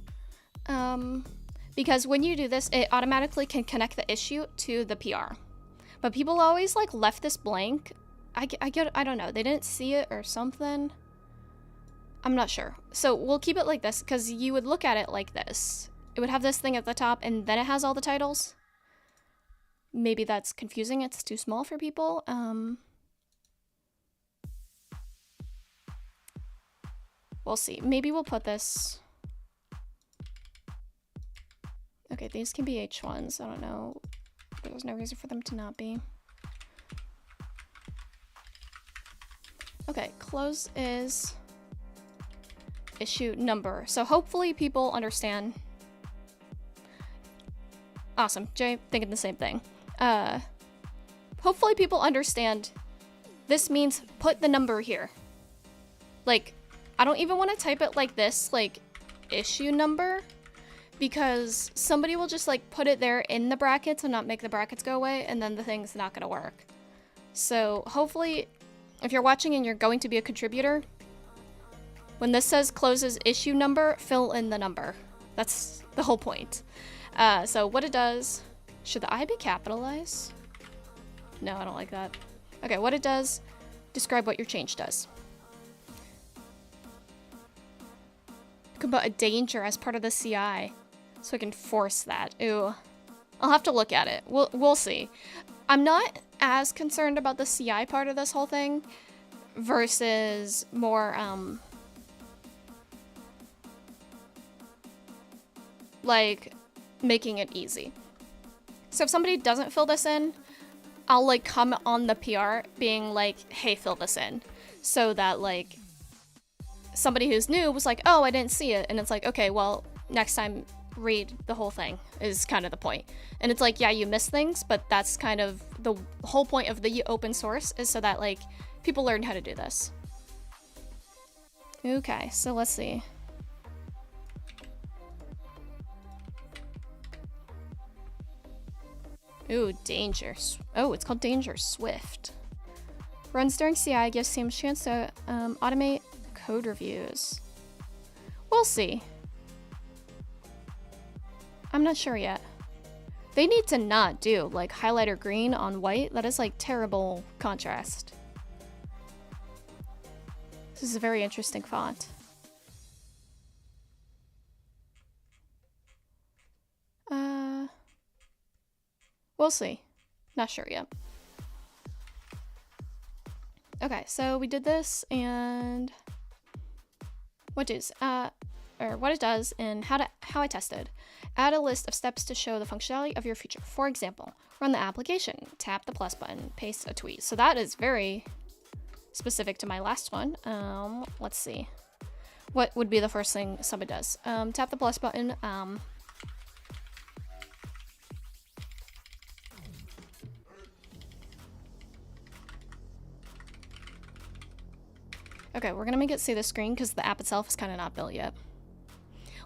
S5: Because when you do this, it automatically can connect the issue to the PR. But people always like left this blank. I don't know. They didn't see it or something. I'm not sure. So we'll keep it like this because you would look at it like this. It would have this thing at the top and then it has all the titles. Maybe that's confusing. It's too small for people. We'll see. Maybe we'll put this. Okay, these can be H1s. I don't know. There's no reason for them to not be. Okay, close is issue number. So hopefully people understand. Awesome. Jay thinking the same thing. Hopefully people understand this means put the number here. Like, I don't even want to type it like this, like issue number, because somebody will just like put it there in the brackets and not make the brackets go away, and then the thing's not going to work. So hopefully if you're watching and you're going to be a contributor, when this says closes issue number, fill in the number. That's the whole point. So what it does, should the I be capitalized? No, I don't like that. Okay, what it does, describe what your change does. You can put a danger as part of the CI, so I can force that. Ooh, I'll have to look at it. We'll see. I'm not as concerned about the CI part of this whole thing versus more like making it easy. So if somebody doesn't fill this in, I'll like comment on the PR being like, hey, fill this in, so that like somebody who's new was like, oh, I didn't see it, and it's like, okay, well, next time read the whole thing is kind of the point. And it's like, yeah, you miss things, but that's kind of the whole point of the open source, is so that like people learn how to do this. Okay, so let's see. Ooh, Danger. Oh, it's called Danger Swift. Runs during CI, gives teams a chance to automate code reviews. We'll see. I'm not sure yet. They need to not do like highlighter green on white. That is like terrible contrast. This is a very interesting font. We'll see. Not sure yet. Okay, so we did this, and what it does and how I tested. Add a list of steps to show the functionality of your feature. For example, run the application, tap the plus button, paste a tweet. So that is very specific to my last one. Let's see. What would be the first thing somebody does? Tap the plus button. Okay, we're gonna make it see the screen because the app itself is kind of not built yet.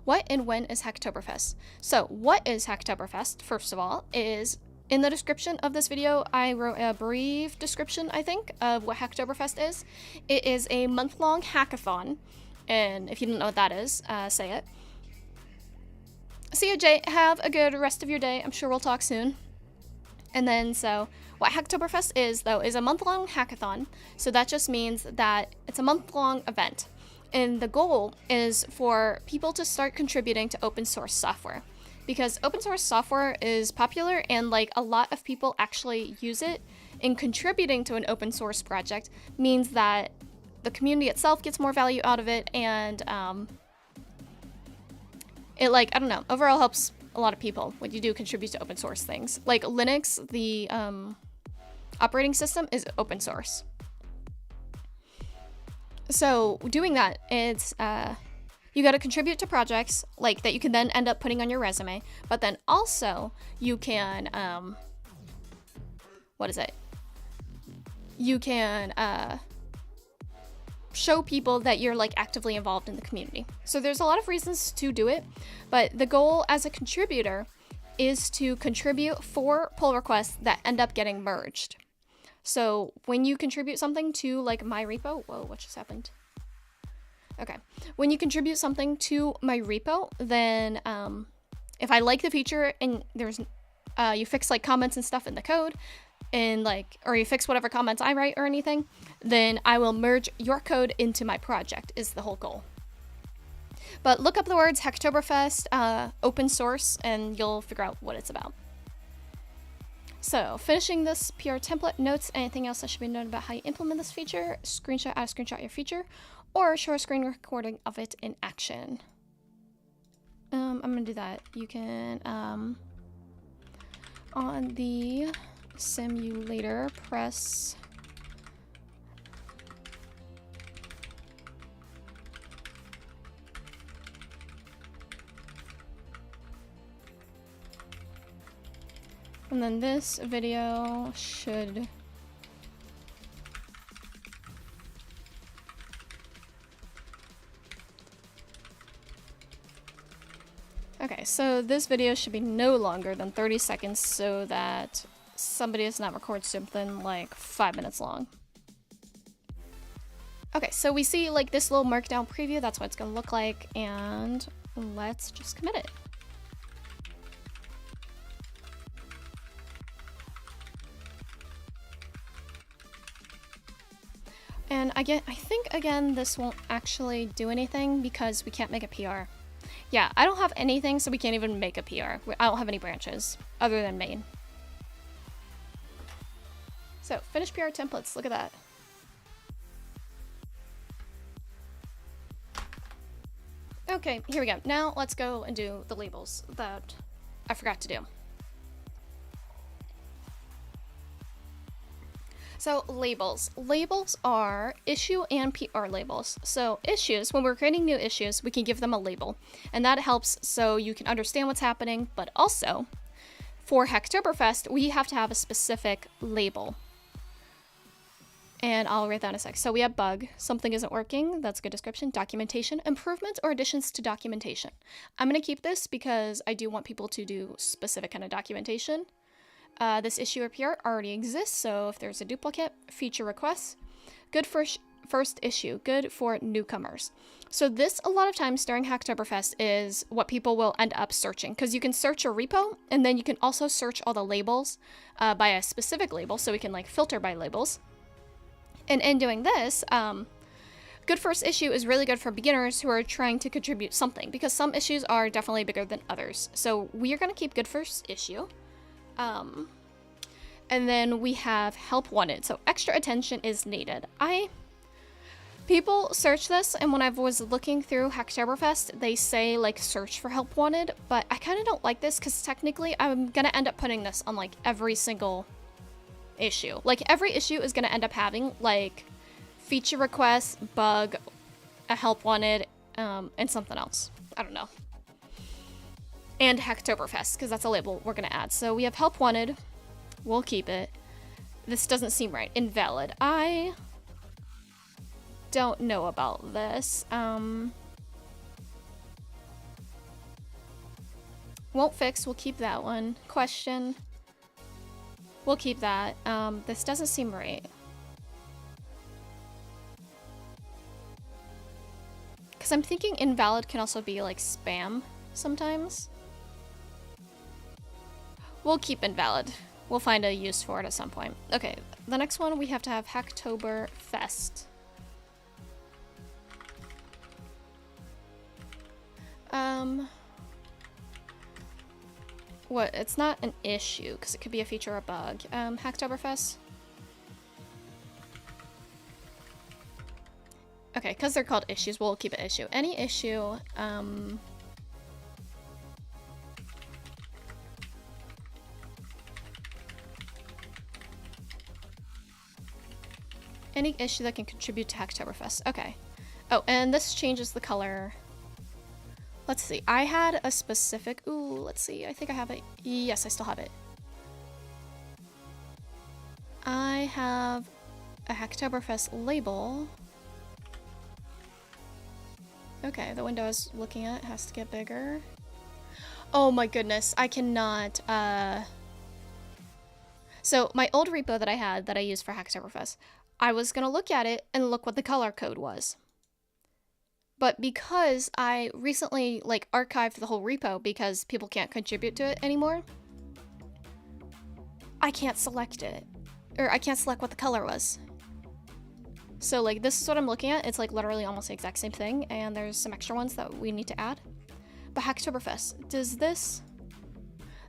S5: What and when is Hacktoberfest? So what is Hacktoberfest, first of all, is in the description of this video, I wrote a brief description, I think, of what Hacktoberfest is. It is a month-long hackathon, and if you don't know what that is, say it. See you, Jay. Have a good rest of your day. I'm sure we'll talk soon. And then, so what Hacktoberfest is, though, is a month-long hackathon. So that just means that it's a month-long event. And the goal is for people to start contributing to open source software. Because open source software is popular and like a lot of people actually use it. And contributing to an open source project means that the community itself gets more value out of it. And it like, I don't know, overall helps a lot of people when you do contribute to open source things. Like Linux, the operating system is open source. So doing that, it's you got to contribute to projects like that you can then end up putting on your resume. But then also you can you can show people that you're like actively involved in the community. So there's a lot of reasons to do it, but the goal as a contributor is to contribute 4 pull requests that end up getting merged. So when you contribute something to like my repo, whoa, what just happened? Okay, when you contribute something to my repo, then if I like the feature and there's you fix like comments and stuff in the code, and like, or you fix whatever comments I write or anything, then I will merge your code into my project is the whole goal. But look up the words Hacktoberfest, open source, and you'll figure out what it's about. So finishing this PR template, notes, anything else that should be noted about how you implement this feature, screenshot your feature, or show a screen recording of it in action. I'm gonna do that. You can, on the simulator, press and then this video should okay, so this video should be no longer than 30 seconds so that somebody does not record something like 5 minutes long. Okay, so we see like this little markdown preview, that's what it's gonna look like, and let's just commit it. And I think again this won't actually do anything because we can't make a PR. Yeah, I don't have anything, so we can't even make a PR. I don't have any branches other than main. So, finish PR templates, look at that. Okay, here we go. Now let's go and do the labels that I forgot to do. So labels. Labels are issue and PR labels. So issues, when we're creating new issues, we can give them a label. And that helps so you can understand what's happening, but also for Hacktoberfest, we have to have a specific label. And I'll write that in a sec. So we have bug, something isn't working, that's a good description. Documentation, improvements or additions to documentation. I'm gonna keep this because I do want people to do specific kind of documentation. This issue or PR already exists, so if there's a duplicate, feature requests. Good for first issue, good for newcomers. So this, a lot of times during Hacktoberfest, is what people will end up searching, because you can search a repo, and then you can also search all the labels by a specific label, so we can like filter by labels. And in doing this, good first issue is really good for beginners who are trying to contribute something, because some issues are definitely bigger than others. So we are going to keep good first issue. And then we have help wanted. So extra attention is needed. People search this, and when I was looking through Hacktoberfest, they say like search for help wanted, but I kind of don't like this because technically I'm going to end up putting this on like every single issue. Like every issue is going to end up having like feature requests, bug, a help wanted, and something else. I don't know. And Hacktoberfest, because that's a label we're going to add. So we have help wanted. We'll keep it. This doesn't seem right. Invalid. I don't know about this. Won't fix. We'll keep that one. Question. We'll keep that. This doesn't seem right. Because I'm thinking invalid can also be like spam sometimes. We'll keep invalid. We'll find a use for it at some point. Okay, the next one we have to have Hacktoberfest. What? It's not an issue because it could be a feature or a bug. Hacktoberfest. Okay, because they're called issues, we'll keep it issue. Any issue. Any issue that can contribute to Hacktoberfest. Okay. Oh, and this changes the color. Let's see. I had a specific... Ooh, let's see. I think I have it. Yes, I still have it. I have a Hacktoberfest label. Okay, the window I was looking at has to get bigger. Oh my goodness. I cannot... So, my old repo that I had that I used for Hacktoberfest, I was going to look at it and look what the color code was. But because I recently like archived the whole repo because people can't contribute to it anymore, I can't select it. Or I can't select what the color was. So like this is what I'm looking at. It's like literally almost the exact same thing, and there's some extra ones that we need to add. But Hacktoberfest, does this...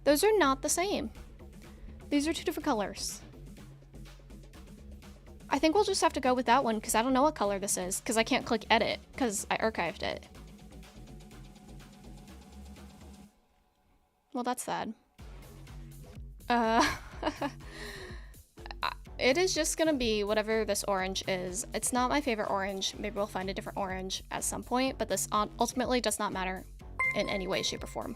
S5: Those are not the same. These are two different colors. I think we'll just have to go with that one because I don't know what color this is because I can't click edit because I archived it. Well, that's sad. It is just gonna be whatever this orange is. It's not my favorite orange. Maybe we'll find a different orange at some point, but this ultimately does not matter in any way, shape, or form.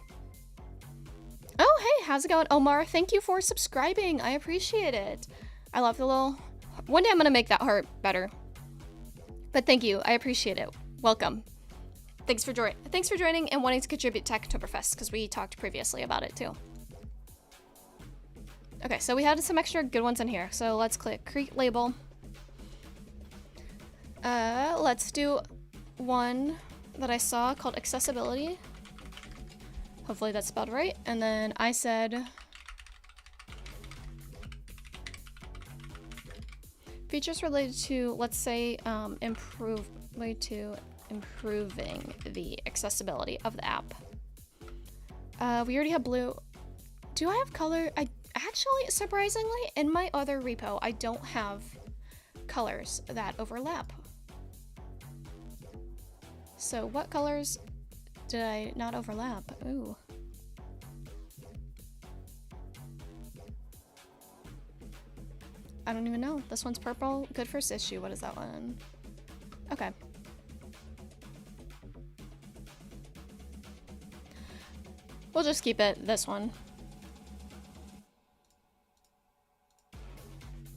S5: Oh, hey, how's it going? Omar, thank you for subscribing. I appreciate it. I love the little... One day I'm gonna make that heart better. But thank you, I appreciate it. Welcome. Thanks for joining and wanting to contribute to Hacktoberfest, because we talked previously about it too. Okay, so we had some extra good ones in here. So let's click create label. Let's do one that I saw called accessibility. Hopefully that's spelled right. And then I said features related to, let's say, improving the accessibility of the app. We already have blue. Do I have color? I actually, surprisingly, in my other repo, I don't have colors that overlap. So what colors did I not overlap? Ooh. I don't even know. This one's purple. Good first issue. What is that one? Okay. We'll just keep it this one.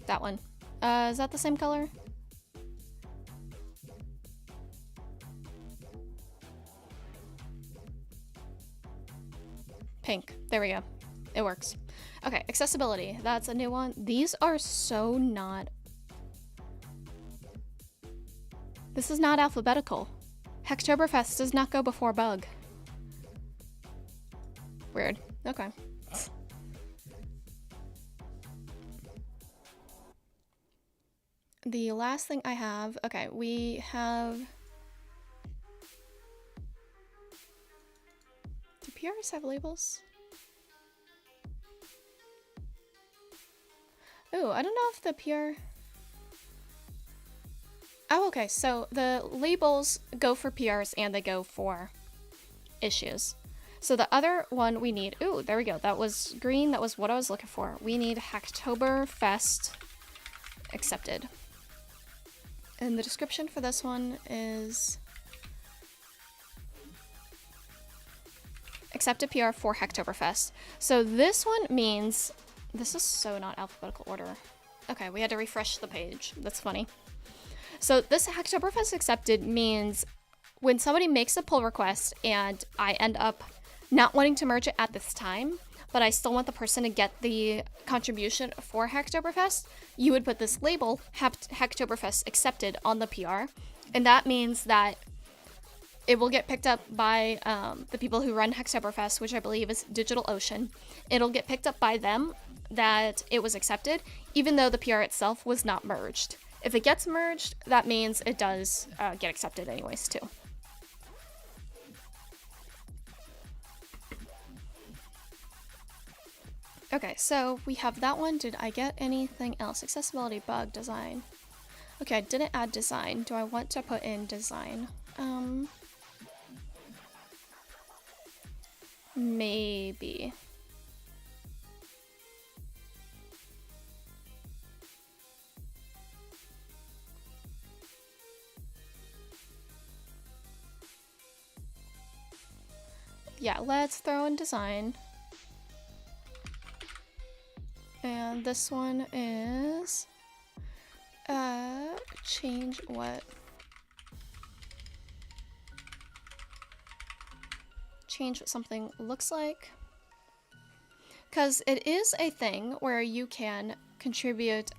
S5: That one. Is that the same color? Pink. There we go. It works. Okay, accessibility. That's a new one. These are so not... This is not alphabetical. Hacktoberfest does not go before bug. Weird. Okay. The last thing I have... Okay, we have... Do PRs have labels? Oh, I don't know if the PR... Oh, okay, so the labels go for PRs and they go for issues. So the other one we need... Ooh, there we go. That was green. That was what I was looking for. We need Hacktoberfest accepted. And the description for this one is... Accepted PR for Hacktoberfest. So this one means... This is so not alphabetical order. Okay, we had to refresh the page. That's funny. So this Hacktoberfest accepted means when somebody makes a pull request and I end up not wanting to merge it at this time, but I still want the person to get the contribution for Hacktoberfest, you would put this label, Hacktoberfest accepted, on the PR. And that means that it will get picked up by the people who run Hacktoberfest, which I believe is DigitalOcean. It'll get picked up by them that it was accepted, even though the PR itself was not merged. If it gets merged, that means it does get accepted anyways, too. Okay, so we have that one. Did I get anything else? Accessibility, bug, design. Okay, I didn't add design. Do I want to put in design? Maybe. Yeah, let's throw in design. And this one is change what something looks like, because it is a thing where you can contribute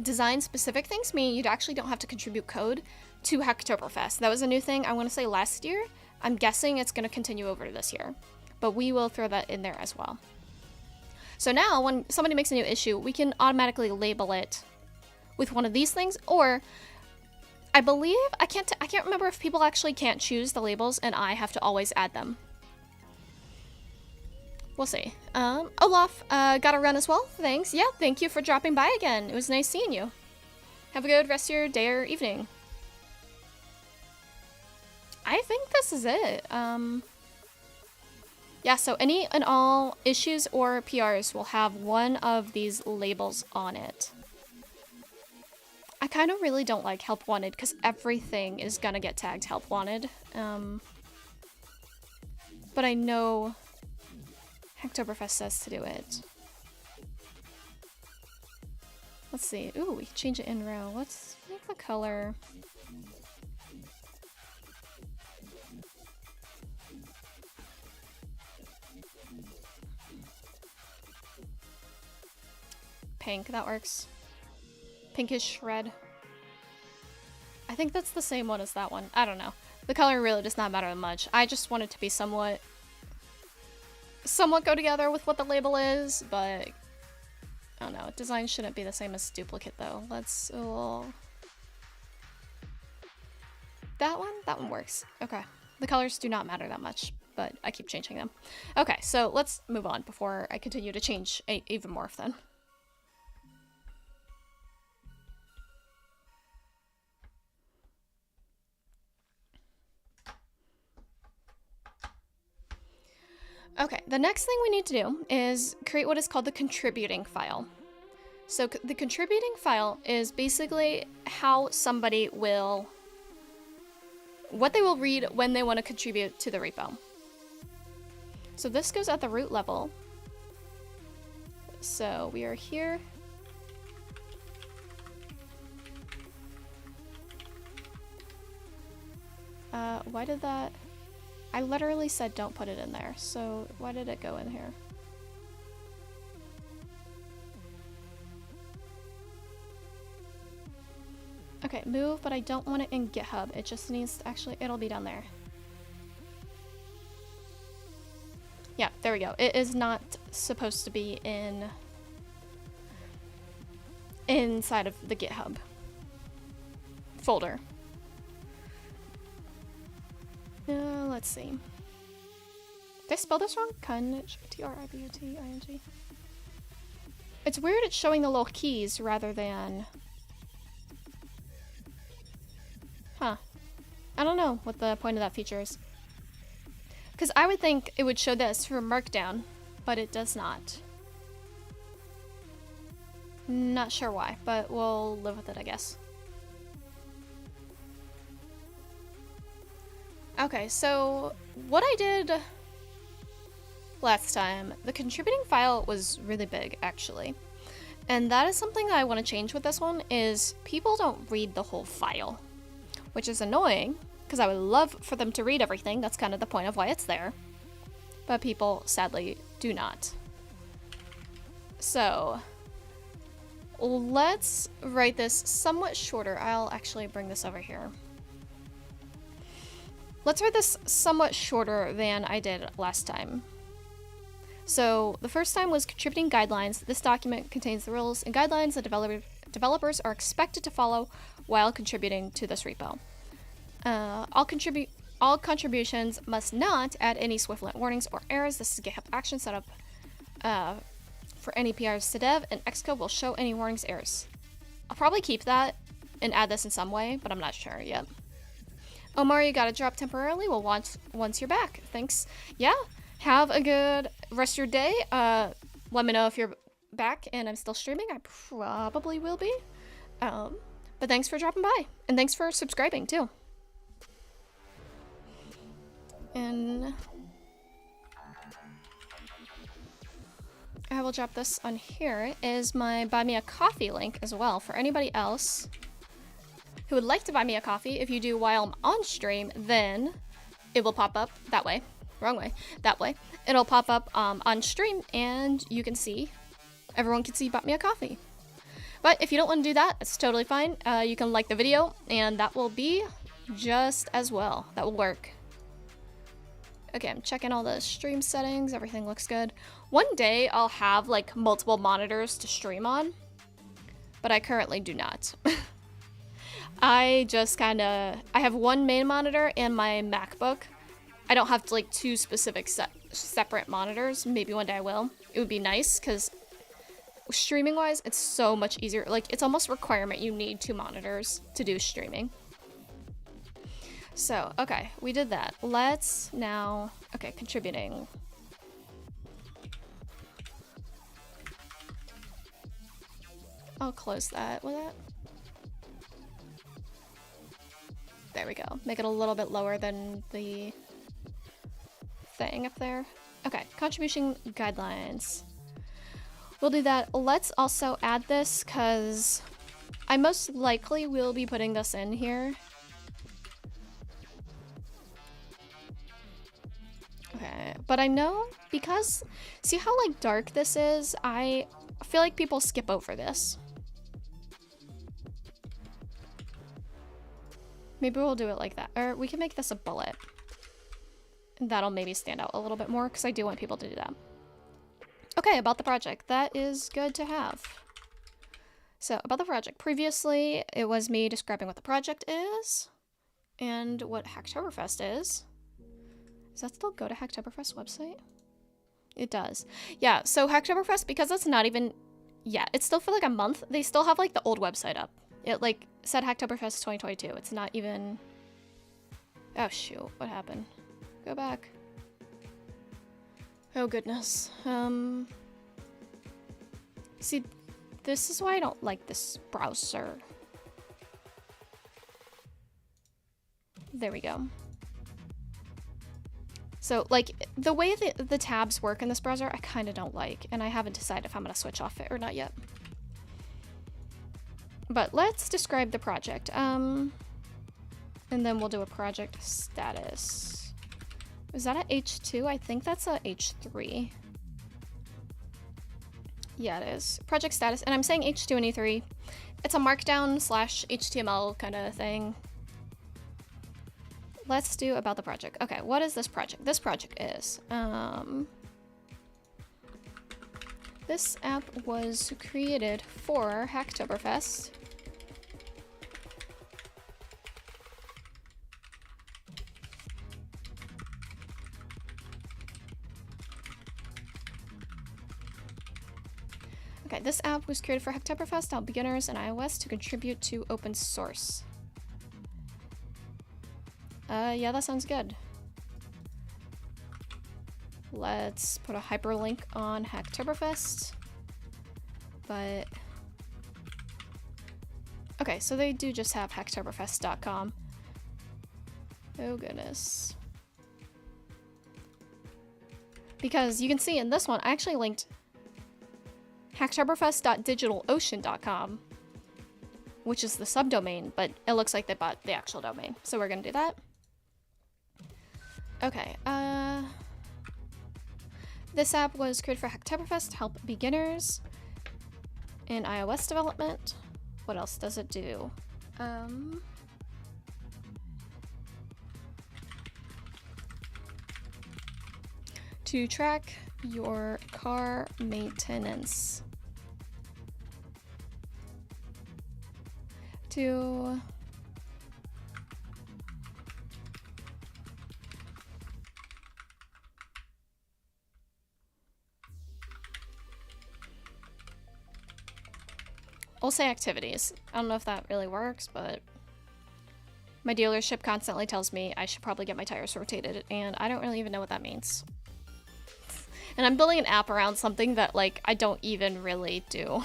S5: design specific things, meaning you actually don't have to contribute code to Hacktoberfest. That was a new thing, I want to say last year. I'm guessing it's going to continue over to this year, but we will throw that in there as well. So now when somebody makes a new issue, we can automatically label it with one of these things, or I believe, I can't remember if people actually can't choose the labels and I have to always add them. We'll see. Olaf, gotta run as well. Thanks. Yeah, thank you for dropping by again. It was nice seeing you. Have a good rest of your day or evening. I think this is it. Yeah, so any and all issues or PRs will have one of these labels on it. I kind of really don't like help wanted because everything is gonna get tagged help wanted. But I know Hacktoberfest says to do it. Let's see. Ooh, we can change it in row. Let's make the color. Pink, that works. Pinkish red. I think that's the same one as that one. I don't know. The color really does not matter that much. I just want it to be somewhat go together with what the label is, but I don't know. Design shouldn't be the same as duplicate though. Let's, that one works. Okay. The colors do not matter that much, but I keep changing them. Okay, so let's move on before I continue to change even more then. Okay, the next thing we need to do is create what is called the contributing file. So the contributing file is basically how somebody will, what they will read when they want to contribute to the repo. So this goes at the root level. So we are here. Why did that? I literally said don't put it in there. So why did it go in here? Okay, move, but I don't want it in GitHub. It just needs to actually, it'll be down there. Yeah, there we go. It is not supposed to be inside of the GitHub folder. Let's see. Did I spell this wrong? Tributting. It's weird it's showing the little keys rather than... Huh. I don't know what the point of that feature is. Because I would think it would show this for Markdown, but it does not. Not sure why, but we'll live with it, I guess. Okay, so what I did last time, the contributing file was really big, actually. And that is something that I want to change with this one, is people don't read the whole file. Which is annoying, because I would love for them to read everything. That's kind of the point of why it's there. But people, sadly, do not. So, let's write this somewhat shorter. I'll actually bring this over here. Let's write this somewhat shorter than I did last time. So, the first time was contributing guidelines. This document contains the rules and guidelines that developers are expected to follow while contributing to this repo. All contributions must not add any Swiftlet warnings or errors. This is GitHub action set up for any PRs to dev, and Xcode will show any warnings, errors. I'll probably keep that and add this in some way, but I'm not sure yet. Omar, you gotta drop temporarily. Well, once you're back. Thanks. Yeah, have a good rest of your day. Let me know if you're back and I'm still streaming. I probably will be. But thanks for dropping by, and thanks for subscribing too. And I will drop this on here is my buy me a coffee link as well for anybody else who would like to buy me a coffee. If you do while I'm on stream, then it will pop up that way. Wrong way. That way. It'll pop up on stream and you can see, everyone can see bought me a coffee. But if you don't want to do that, it's totally fine. You can like the video and that will be just as well. That will work. Okay, I'm checking all the stream settings. Everything looks good. One day I'll have like multiple monitors to stream on, but I currently do not. I have one main monitor and my MacBook. I don't have like two specific separate monitors. Maybe one day I will. It would be nice because streaming wise, it's so much easier. Like it's almost a requirement you need two monitors to do streaming. So, okay, we did that. Let's now, okay, contributing. I'll close that with that. There we go. Make it a little bit lower than the thing up there. Okay, contribution guidelines. We'll do that. Let's also add this because I most likely will be putting this in here. Okay, but I know because, see how like dark this is? I feel like people skip over this. Maybe we'll do it like that. Or we can make this a bullet. That'll maybe stand out a little bit more because I do want people to do that. Okay, about the project. That is good to have. So, about the project. Previously, it was me describing what the project is and what Hacktoberfest is. Does that still go to Hacktoberfest website? It does. Yeah, so Hacktoberfest, because it's not even... Yeah, it's still for like a month. They still have like the old website up. It like said Hacktoberfest 2022. It's not even... Oh shoot, what happened? Go back. Oh goodness. See, this is why I don't like this browser. There we go. So, like, the way the tabs work in this browser, I kind of don't like, and I haven't decided if I'm going to switch off it or not yet. But let's describe the project. And then we'll do a project status. Is that a H2? I think that's a H3. Yeah, it is. Project status, and I'm saying H2 and E3. It's a markdown / HTML kind of thing. Let's do about the project. Okay, what is this project? This project is, this app was created for Hacktoberfest. Okay, this app was created for Hacktoberfest to help beginners and iOS to contribute to open source. Yeah, that sounds good. Let's put a hyperlink on Hacktoberfest. But okay, so they do just have hacktoberfest.com. Oh goodness. Because you can see in this one, I actually linked hacktoberfest.digitalocean.com, which is the subdomain, but it looks like they bought the actual domain. So we're gonna do that. Okay, this app was created for Hacktoberfest to help beginners in iOS development. What else does it do? To track your car maintenance. To I'll say activities. I don't know if that really works, but my dealership constantly tells me I should probably get my tires rotated, and I don't really even know what that means. And I'm building an app around something that, like, I don't even really do.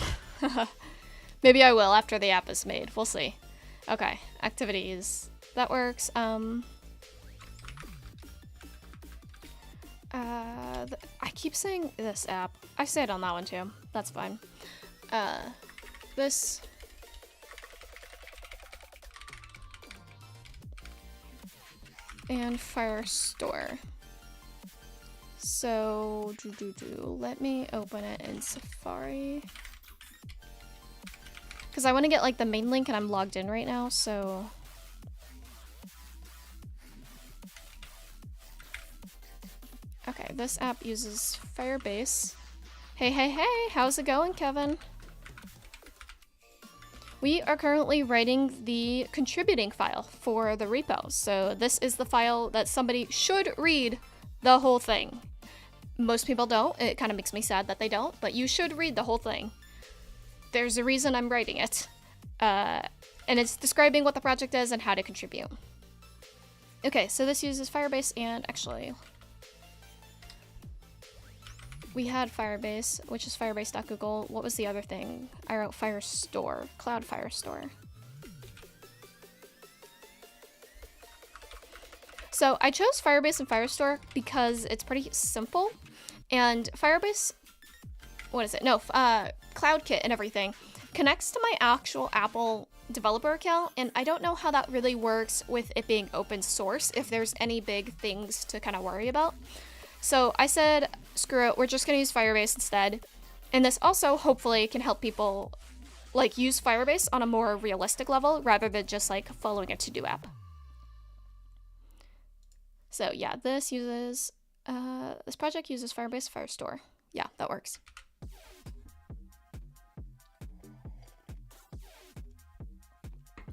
S5: Maybe I will after the app is made. We'll see. Okay, activities. That works. I keep saying this app. I say it on that one too. That's fine. This. And Firestore. So, let me open it in Safari. Because I want to get, like, the main link and I'm logged in right now, so. Okay, this app uses Firebase. Hey, how's it going, Kevin? We are currently writing the contributing file for the repo. So this is the file that somebody should read the whole thing. Most people don't. It kind of makes me sad that they don't, but you should read the whole thing. There's a reason I'm writing it. And it's describing what the project is and how to contribute. Okay, so this uses Firebase, and actually we had Firebase, which is firebase.google. What was the other thing? I wrote Firestore, Cloud Firestore. So I chose Firebase and Firestore because it's pretty simple. And Firebase, what is it? No, CloudKit and everything connects to my actual Apple developer account. And I don't know how that really works with it being open source, if there's any big things to kind of worry about. So I said, screw it, we're just going to use Firebase instead. And this also hopefully can help people like use Firebase on a more realistic level rather than just like following a to-do app. So yeah, this uses, this project uses Firebase Firestore. Yeah, that works.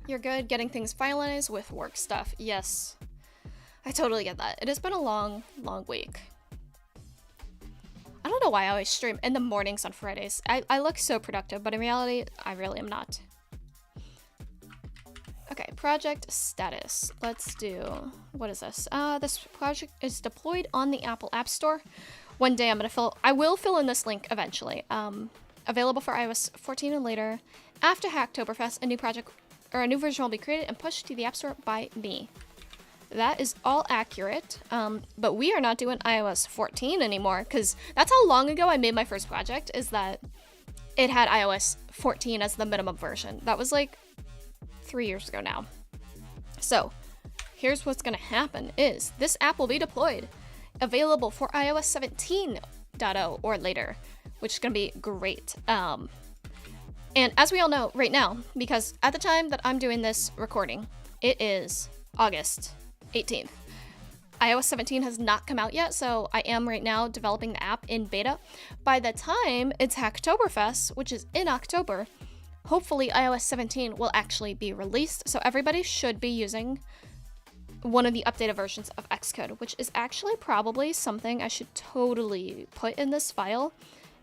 S5: You're good getting things finalized with work stuff. Yes, I totally get that. It has been a long week. I don't know why I always stream in the mornings on Fridays. I look so productive, but in reality, I really am not. Okay, project status. Let's do, what is this? This project is deployed on the Apple App Store. one day I will fill in this link eventually. Available for iOS 14 and later. After Hacktoberfest, a new project or a new version will be created and pushed to the App Store by me. That is all accurate, but we are not doing iOS 14 anymore, because that's how long ago I made my first project, is that it had iOS 14 as the minimum version. That was like 3 years ago now. So here's what's going to happen is this app will be deployed, available for iOS 17.0 or later, which is going to be great. And as we all know right now, because at the time that I'm doing this recording, it is August 18th. iOS 17 has not come out yet, so I am right now developing the app in beta. By the time it's Hacktoberfest, which is in October, hopefully iOS 17 will actually be released, so everybody should be using one of the updated versions of Xcode, which is actually probably something I should totally put in this file,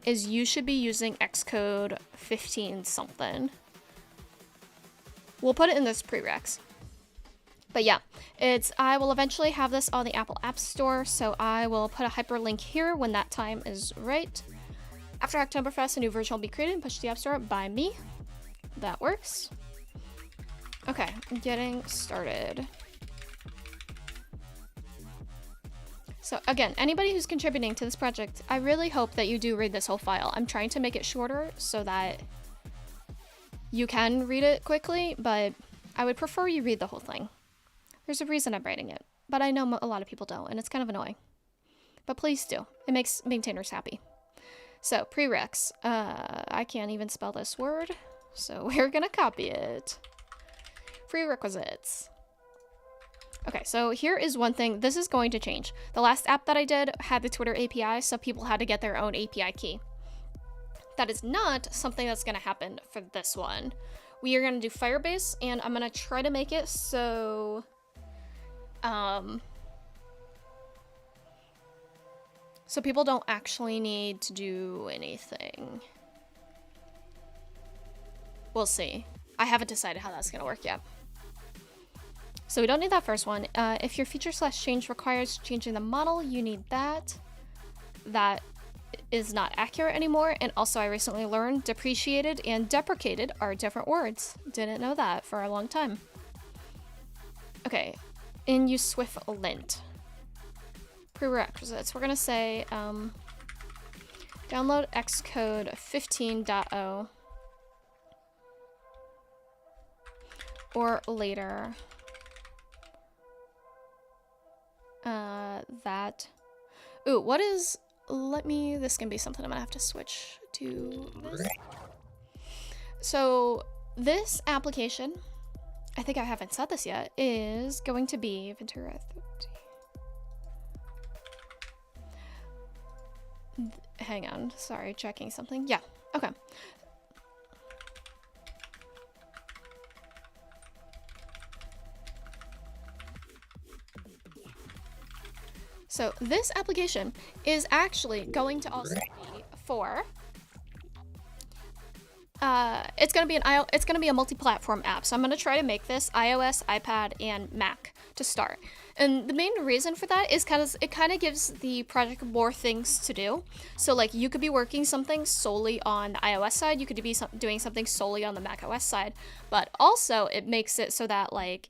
S5: is you should be using Xcode 15 something. We'll put it in this prereqs. But yeah, I will eventually have this on the Apple App Store, so I will put a hyperlink here when that time is right. After Hacktoberfest, a new version will be created and pushed to the App Store by me. That works. Okay, getting started. So again, anybody who's contributing to this project, I really hope that you do read this whole file. I'm trying to make it shorter so that you can read it quickly, but I would prefer you read the whole thing. There's a reason I'm writing it, but I know a lot of people don't, and it's kind of annoying. But please do. It makes maintainers happy. So, prereqs. I can't even spell this word, so we're gonna copy it. Prerequisites. Okay, so here is one thing. This is going to change. The last app that I did had the Twitter API, so people had to get their own API key. That is not something that's going to happen for this one. We are going to do Firebase, and I'm going to try to make it so... so people don't actually need to do anything. We'll see. I haven't decided how that's going to work yet. So we don't need that first one. If your feature/change requires changing the model, you need that. That is not accurate anymore. And also I recently learned depreciated and deprecated are different words. Didn't know that for a long time. Okay, in use Swift lint. Prerequisites. We're gonna say download Xcode 15.0 or later. That. Ooh, what is... this can be something I'm gonna have to switch to this. So, this application, I think I haven't said this yet, is going to be Ventura 13. Hang on, sorry, checking something. Yeah, okay. So this application is actually going to also be for it's going to be a multi-platform app. So I'm going to try to make this iOS, iPad, and Mac to start. And the main reason for that is because it kind of gives the project more things to do. So like you could be working something solely on the iOS side, you could be doing something solely on the macOS side, but also it makes it so that like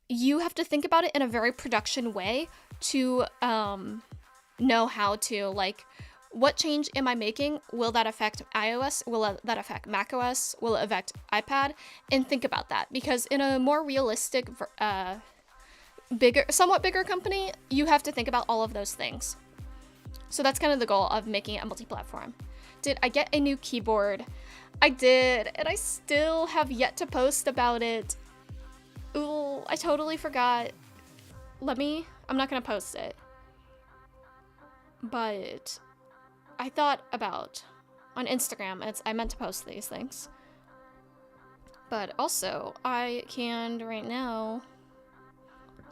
S5: you have to think about it in a very production way to know how to, like, what change am I making? Will that affect iOS? Will that affect macOS? Will it affect iPad? And think about that, because in a more realistic, somewhat bigger company, you have to think about all of those things. So that's kind of the goal of making it a multi-platform. Did I get a new keyboard? I did, and I still have yet to post about it. Ooh, I totally forgot. I'm not gonna post it. But I thought about on Instagram, I meant to post these things. But also, I can right now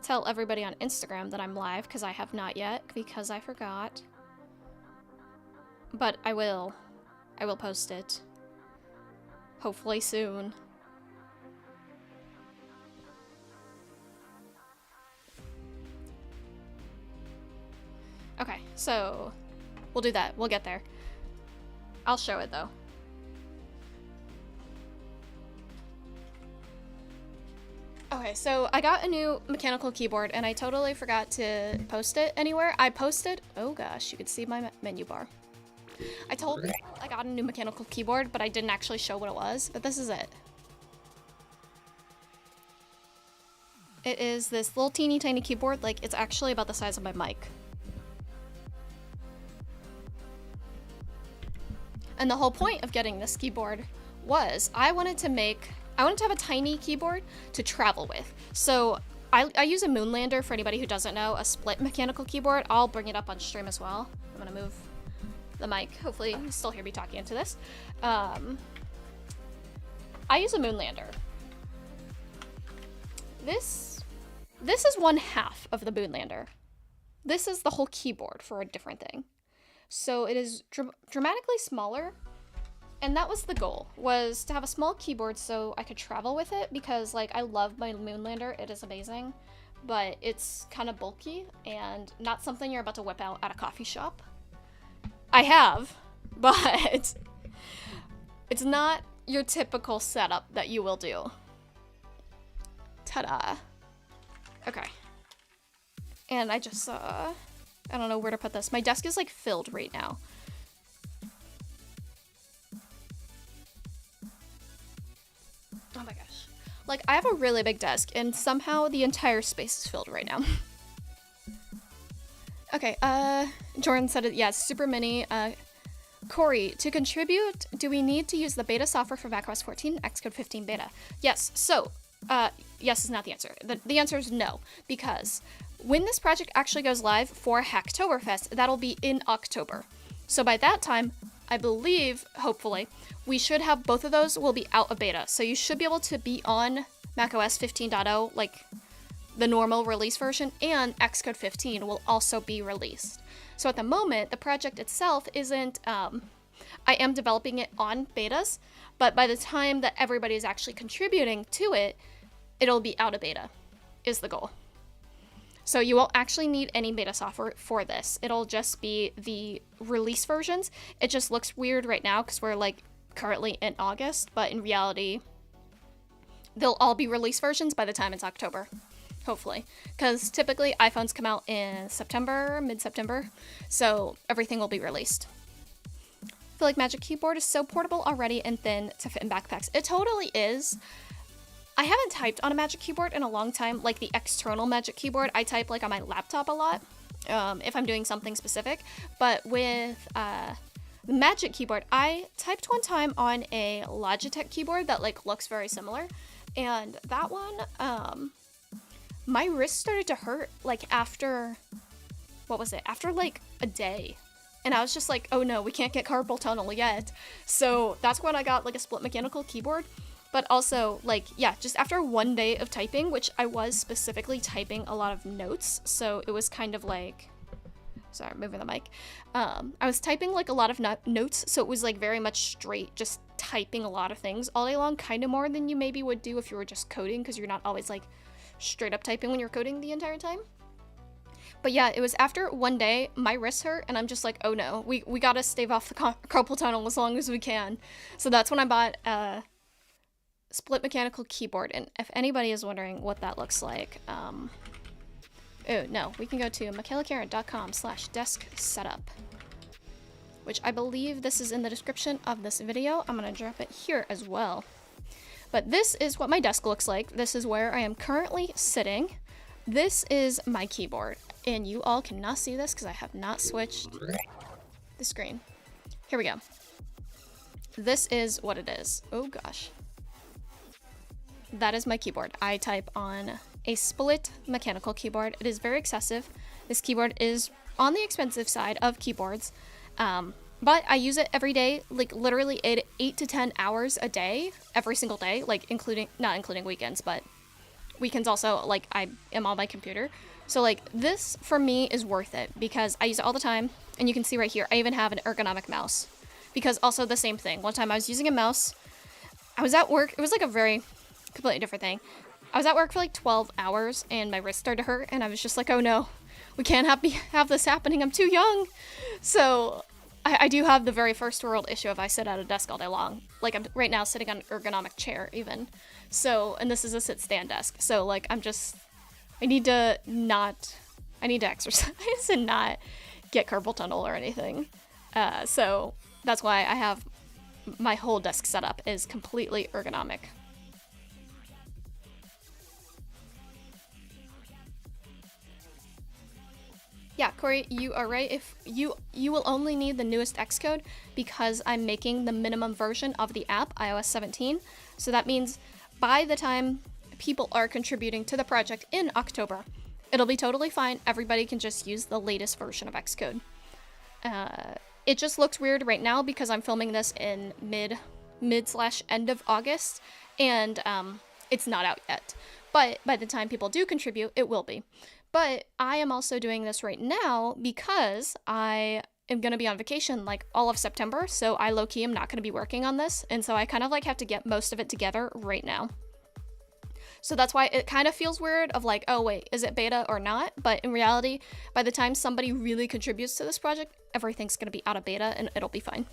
S5: tell everybody on Instagram that I'm live, because I have not yet, because I forgot. But I will post it. Hopefully soon. Okay, So we'll do that. We'll get there. I'll show it though. Okay, so I got a new mechanical keyboard and I totally forgot to post it anywhere. I posted, oh gosh, you can see my menu bar. I told you I got a new mechanical keyboard, but I didn't actually show what it was, but this is it. It is this little teeny tiny keyboard, like it's actually about the size of my mic. And the whole point of getting this keyboard was I wanted to have a tiny keyboard to travel with. So I use a Moonlander, for anybody who doesn't know, a split mechanical keyboard. I'll bring it up on stream as well. I'm gonna move the mic. Hopefully you still hear me talking into this. I use a Moonlander. This is 1/2 of the Moonlander. This is the whole keyboard for a different thing. So it is dramatically smaller. And that was the goal, was to have a small keyboard so I could travel with it, because like I love my Moonlander, it is amazing, but it's kind of bulky and not something you're about to whip out at a coffee shop. I have, but it's not your typical setup that you will do. Ta-da. Okay. And I just, I don't know where to put this. My desk is like filled right now. Oh my gosh. Like, I have a really big desk, and somehow the entire space is filled right now. Okay, Jordan said it, yeah, super mini. Corey, to contribute, do we need to use the beta software for macOS 14 Xcode 15 beta? Yes, so, yes is not the answer. The answer is no, because when this project actually goes live for Hacktoberfest, that'll be in October. So by that time, I believe, hopefully, we should have both of those will be out of beta. So you should be able to be on macOS 15.0, like the normal release version, and Xcode 15 will also be released. So at the moment, the project itself isn't, I am developing it on betas, but by the time that everybody is actually contributing to it, it'll be out of beta, is the goal. So you won't actually need any beta software for this. It'll just be the release versions. It just looks weird right now because we're like currently in August, but in reality, they'll all be release versions by the time it's October, hopefully. Because typically iPhones come out in September, mid-September, so everything will be released. I feel like Magic Keyboard is so portable already and thin to fit in backpacks. It totally is. I haven't typed on a Magic Keyboard in a long time, like the external Magic Keyboard. I type like on my laptop a lot, if I'm doing something specific. But with the Magic Keyboard, I typed one time on a Logitech keyboard that like looks very similar. And that one, my wrist started to hurt like after, what was it? After like a day. And I was just like, oh no, we can't get carpal tunnel yet. So that's when I got like a split mechanical keyboard. But also, like, yeah, just after one day of typing, which I was specifically typing a lot of notes, so it was kind of like, sorry, moving the mic. I was typing, like, a lot of notes, so it was, like, very much straight, just typing a lot of things all day long, kind of more than you maybe would do if you were just coding, because you're not always, like, straight up typing when you're coding the entire time. But yeah, it was after one day, my wrists hurt, and I'm just like, oh no, we gotta stave off the carpal tunnel as long as we can. So that's when I bought, split mechanical keyboard, and if anybody is wondering what that looks like, oh no, we can go to mikaelacaron.com/desk setup, which I believe this is in the description of this video. I'm gonna drop it here as well. But this is what my desk looks like. This is where I am currently sitting. This is my keyboard, and you all cannot see this because I have not switched the screen. Here we go. This is what it is. Oh gosh. That is my keyboard. I type on a split mechanical keyboard. It is very excessive. This keyboard is on the expensive side of keyboards, but I use it every day, like literally 8 to 10 hours a day, every single day, like not including weekends, but weekends also, like I am on my computer. So like this for me is worth it because I use it all the time, and you can see right here, I even have an ergonomic mouse because also the same thing. One time I was using a mouse, I was at work, it was like a very completely different thing. I was at work for like 12 hours and my wrist started to hurt, and I was just like, oh no, We can't have this happening. I'm too young. So I do have the very first world issue of I sit at a desk all day long. Like, I'm right now sitting on an ergonomic chair even. So, and this is a sit-stand desk. So, like, I need to exercise and not get carpal tunnel or anything. So that's why I have my whole desk setup is completely ergonomic. Yeah, Corey, you are right. If you will only need the newest Xcode because I'm making the minimum version of the app, iOS 17. So that means by the time people are contributing to the project in October, it'll be totally fine. Everybody can just use the latest version of Xcode. It just looks weird right now because I'm filming this in mid/end of August, and it's not out yet. But by the time people do contribute, it will be. But I am also doing this right now because I am going to be on vacation like all of September, so I low-key am not going to be working on this, and so I kind of like have to get most of it together right now. So that's why it kind of feels weird of like, oh wait, is it beta or not? But in reality, by the time somebody really contributes to this project, everything's going to be out of beta and it'll be fine.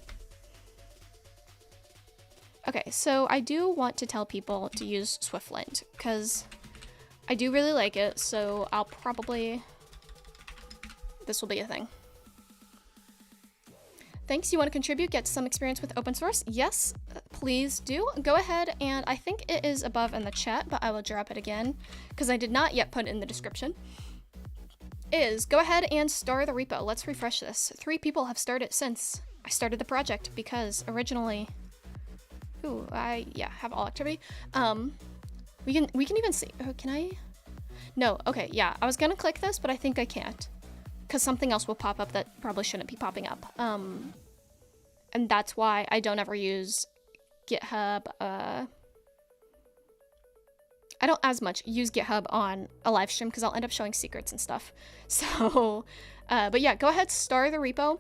S5: Okay, so I do want to tell people to use SwiftLint because I do really like it, so I'll probably... This will be a thing. Thanks, you want to contribute, get some experience with open source? Yes, please do. Go ahead, and I think it is above in the chat, but I will drop it again, because I did not yet put it in the description. Go ahead and star the repo. Let's refresh this. 3 people have started since I started the project, because originally... Ooh, have all activity. We can even see... Oh, can I? No, okay, yeah. I was gonna click this, but I think I can't. Because something else will pop up that probably shouldn't be popping up. And that's why I don't ever use GitHub. I don't as much use GitHub on a live stream because I'll end up showing secrets and stuff. So, but yeah, go ahead, star the repo.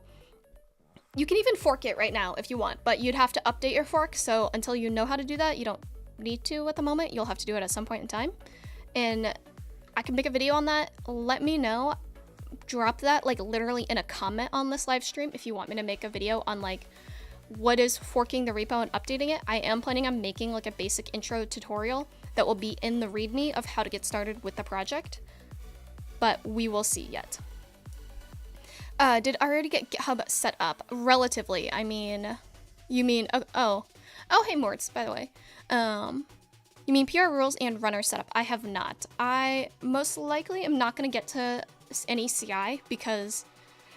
S5: You can even fork it right now if you want, but you'd have to update your fork. So until you know how to do that, you don't need to at the moment. You'll have to do it at some point in time. And I can make a video on that. Let me know. Drop that like literally in a comment on this live stream if you want me to make a video on like what is forking the repo and updating it. I am planning on making like a basic intro tutorial that will be in the readme of how to get started with the project, but we will see yet. Did I already get GitHub set up? Relatively. I mean, you mean oh hey Morts, by the way. You mean PR rules and runner setup? I have not. I most likely am not going to get to any CI because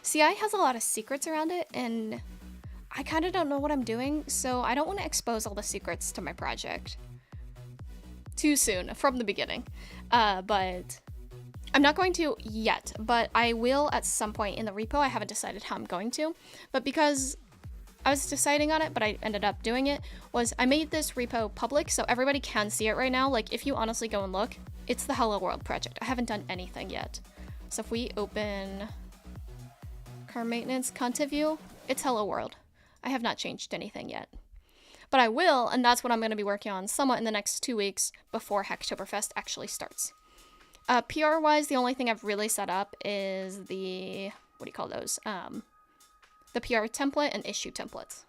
S5: CI has a lot of secrets around it and I kind of don't know what I'm doing, so I don't want to expose all the secrets to my project too soon from the beginning. But I'm not going to yet, but I will at some point in the repo. I haven't decided how I'm going to, but because I was deciding on it, but I ended up doing it, was I made this repo public so everybody can see it right now. Like if you honestly go and look, it's the Hello World project. I haven't done anything yet. So if we open car maintenance content view, it's Hello World. I have not changed anything yet. But I will, and that's what I'm going to be working on somewhat in the next 2 weeks before Hacktoberfest actually starts. PR-wise, the only thing I've really set up is the, what do you call those? The PR template and issue templates.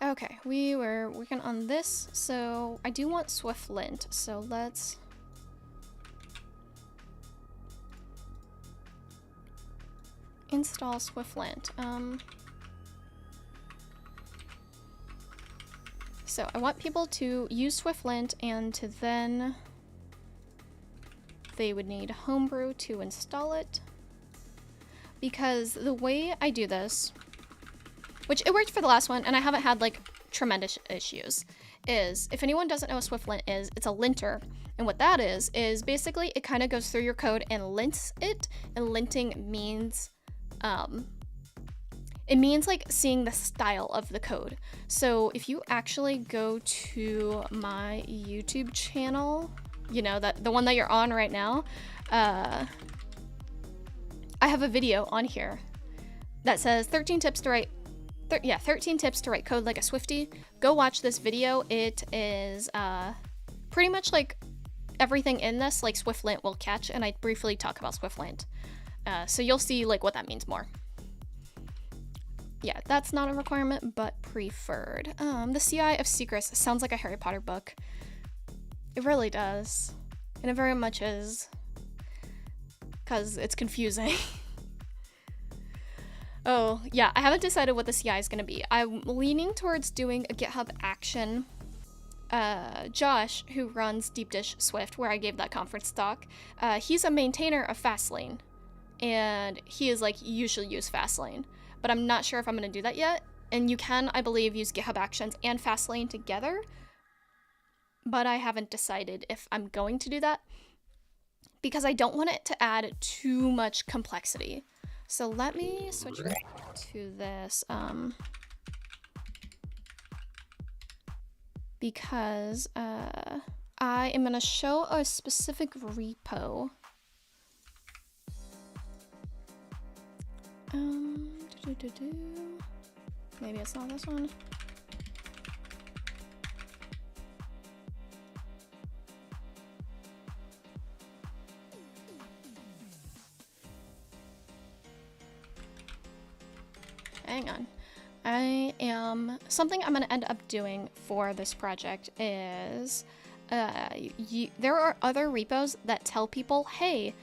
S5: Okay, we were working on this, so I do want SwiftLint, so let's... install SwiftLint. So I want people to use SwiftLint and to then they would need Homebrew to install it. Because the way I do this, which it worked for the last one and I haven't had like tremendous issues, is if anyone doesn't know what SwiftLint is, it's a linter. And what that is basically it kind of goes through your code and lints it. And linting means it means like seeing the style of the code. So if you actually go to my YouTube channel, you know, that the one that you're on right now, I have a video on here that says 13 tips to write 13 tips to write code like a Swiftie. Go watch this video. It is pretty much like everything in this, like SwiftLint will catch, and I briefly talk about SwiftLint. So you'll see like what that means more. Yeah, that's not a requirement, but preferred. The CI of Secrets sounds like a Harry Potter book. It really does. And it very much is. Because it's confusing. Oh, yeah, I haven't decided what the CI is going to be. I'm leaning towards doing a GitHub action. Josh, who runs Deep Dish Swift, where I gave that conference talk, he's a maintainer of Fastlane. And he is like, you should use Fastlane. But I'm not sure if I'm going to do that yet. And you can, I believe, use GitHub Actions and Fastlane together. But I haven't decided if I'm going to do that. Because I don't want it to add too much complexity. So let me switch back to this. Because I am going to show a specific repo. Maybe it's not this one. Hang on. Something I'm going to end up doing for this project is there are other repos that tell people, hey,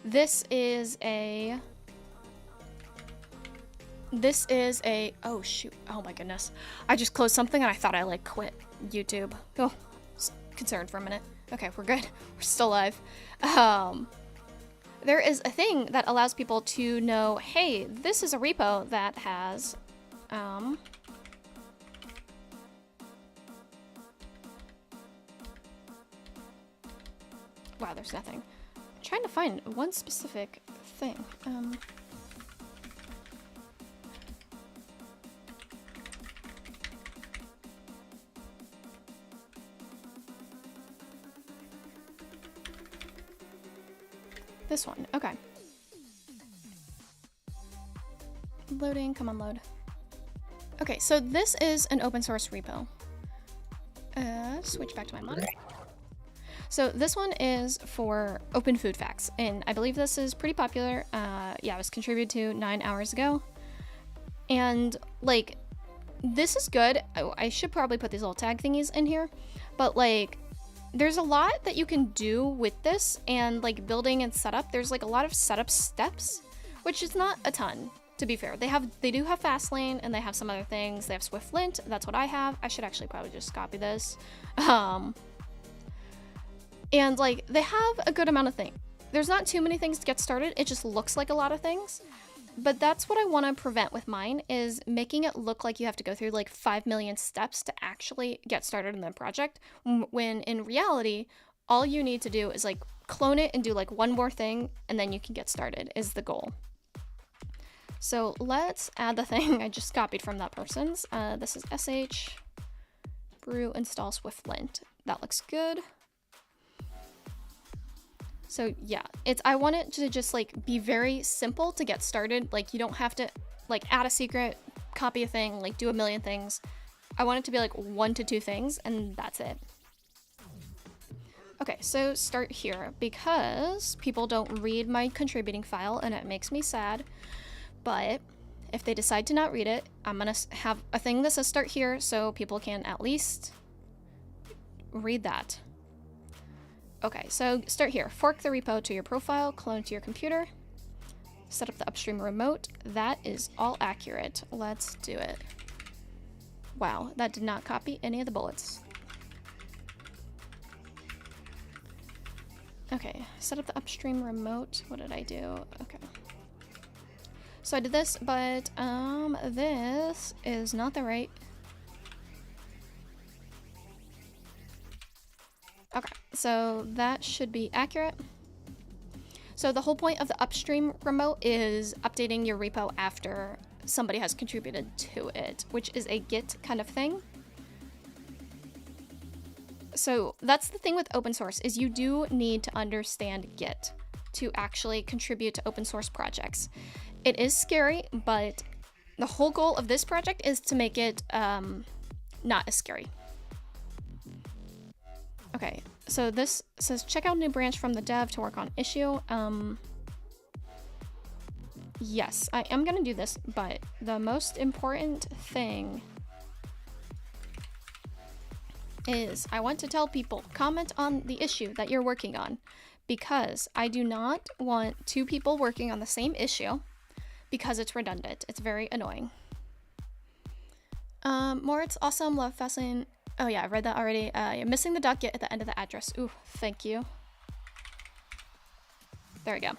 S5: this is a, oh shoot, oh my goodness. I just closed something and I thought I like quit YouTube. Oh, was concerned for a minute. Okay, we're good. We're still live. There is a thing that allows people to know, hey, this is a repo that has, wow, there's nothing. I'm trying to find one specific thing. This one, okay. Loading, come on, load. Okay, so this is an open source repo. Switch back to my monitor. So this one is for open food facts, and I believe this is pretty popular. Yeah, it was contributed to 9 hours ago. And, like, this is good. I should probably put these little tag thingies in here, but, like, there's a lot that you can do with this, and like building and setup, there's like a lot of setup steps, which is not a ton, to be fair. They do have Fastlane, and they have some other things. They have SwiftLint, that's what I have. I should actually probably just copy this. And like they have a good amount of things. There's not too many things to get started. It just looks like a lot of things. But that's what I want to prevent with mine, is making it look like you have to go through like 5 million steps to actually get started in the project, when in reality, all you need to do is like clone it and do like one more thing, and then you can get started, is the goal. So let's add the thing I just copied from that person's. This is sh brew install SwiftLint. That looks good. So yeah, I want it to just like be very simple to get started. Like you don't have to like add a secret, copy a thing, like do a million things. I want it to be like 1 to 2 things, and that's it. Okay, so start here, because people don't read my contributing file and it makes me sad. But if they decide to not read it, I'm gonna have a thing that says start here so people can at least read that. Okay, so start here. Fork the repo to your profile, clone to your computer, set up the upstream remote. That is all accurate. Let's do it. Wow, that did not copy any of the bullets. Okay, set up the upstream remote. What did I do? Okay. So I did this, but this is not the right. Okay, so that should be accurate. So the whole point of the upstream remote is updating your repo after somebody has contributed to it, which is a Git kind of thing. So that's the thing with open source, is you do need to understand Git to actually contribute to open source projects. It is scary, but the whole goal of this project is to make it not as scary. Okay, So this says check out new branch from the dev to work on issue. Yes, I am gonna do this, but the most important thing is I want to tell people, comment on the issue that you're working on, because I do not want two people working on the same issue because it's redundant. It's very annoying. More, it's awesome, love fascinating. Oh yeah, I read that already. You're missing the .git at the end of the address. Ooh, thank you. There we go.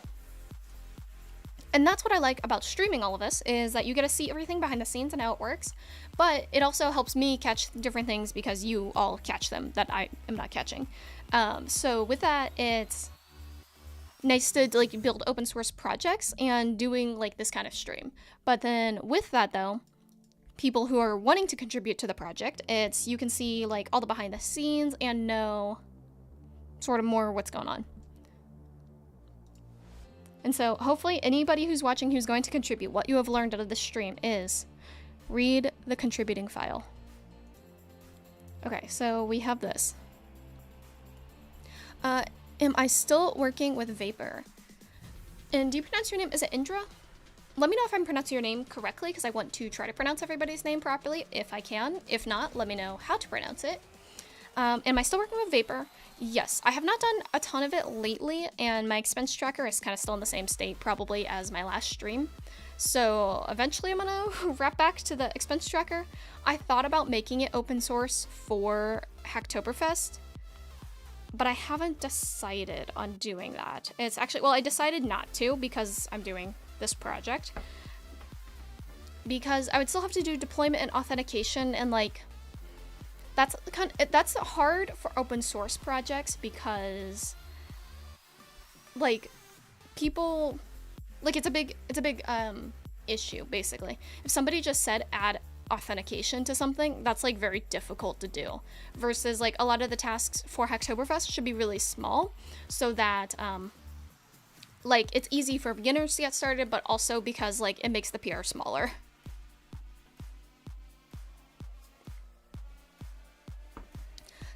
S5: And that's what I like about streaming all of this, is that you get to see everything behind the scenes and how it works, but it also helps me catch different things because you all catch them that I am not catching. So with that, it's nice to like build open source projects and doing like this kind of stream. But then with that though, people who are wanting to contribute to the project, it's you can see like all the behind the scenes and know sort of more what's going on. And so hopefully anybody who's watching who's going to contribute, what you have learned out of this stream is read the contributing file. Okay, so we have this. Am I still working with Vapor? And do you pronounce your name, is it Indra? Let me know if I'm pronouncing your name correctly, because I want to try to pronounce everybody's name properly if I can. If not, let me know how to pronounce it. Am I still working with Vapor? Yes, I have not done a ton of it lately, and my expense tracker is kind of still in the same state probably as my last stream. So eventually I'm gonna wrap back to the expense tracker. I thought about making it open source for Hacktoberfest, but I haven't decided on doing that. It's actually, well, I decided not to because I'm doing this project. Because I would still have to do deployment and authentication, and like, that's hard for open source projects because like people like it's a big issue basically. If somebody just said add authentication to something, that's like very difficult to do, versus like a lot of the tasks for Hacktoberfest should be really small so that like it's easy for beginners to get started, but also because like it makes the PR smaller.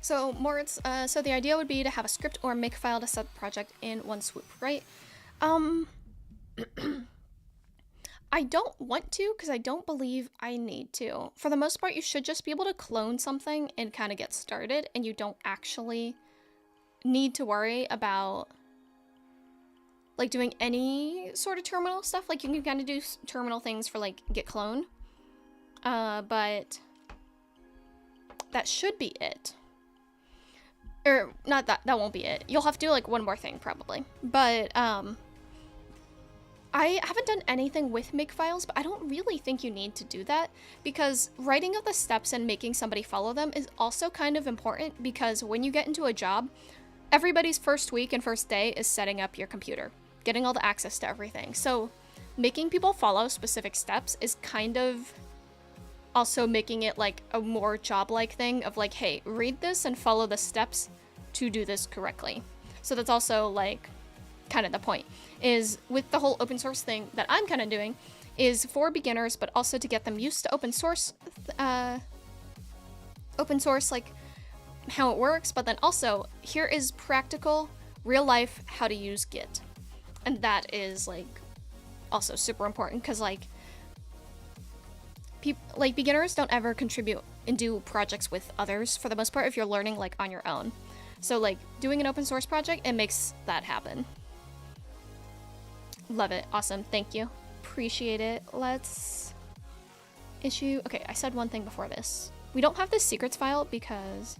S5: So Moritz, so the idea would be to have a script or makefile to set the project in one swoop, right? I don't want to, because I don't believe I need to. For the most part, you should just be able to clone something and kind of get started, and you don't actually need to worry about like doing any sort of terminal stuff. Like you can kind of do terminal things for like git clone, but that should be it. Or not that won't be it. You'll have to do like one more thing probably. But I haven't done anything with makefiles, but I don't really think you need to do that, because writing of the steps and making somebody follow them is also kind of important, because when you get into a job, everybody's first week and first day is setting up your computer, getting all the access to everything. So making people follow specific steps is kind of also making it like a more job-like thing of like, hey, read this and follow the steps to do this correctly. So that's also like kind of the point, is with the whole open source thing that I'm kind of doing is for beginners, but also to get them used to open source like how it works, but then also here is practical real life how to use Git. And that is like also super important, because like beginners don't ever contribute and do projects with others for the most part if you're learning like on your own. So like doing an open source project, it makes that happen. Love it. Awesome. Thank you. Appreciate it. Let's issue. Okay, I said one thing before this. We don't have this secrets file because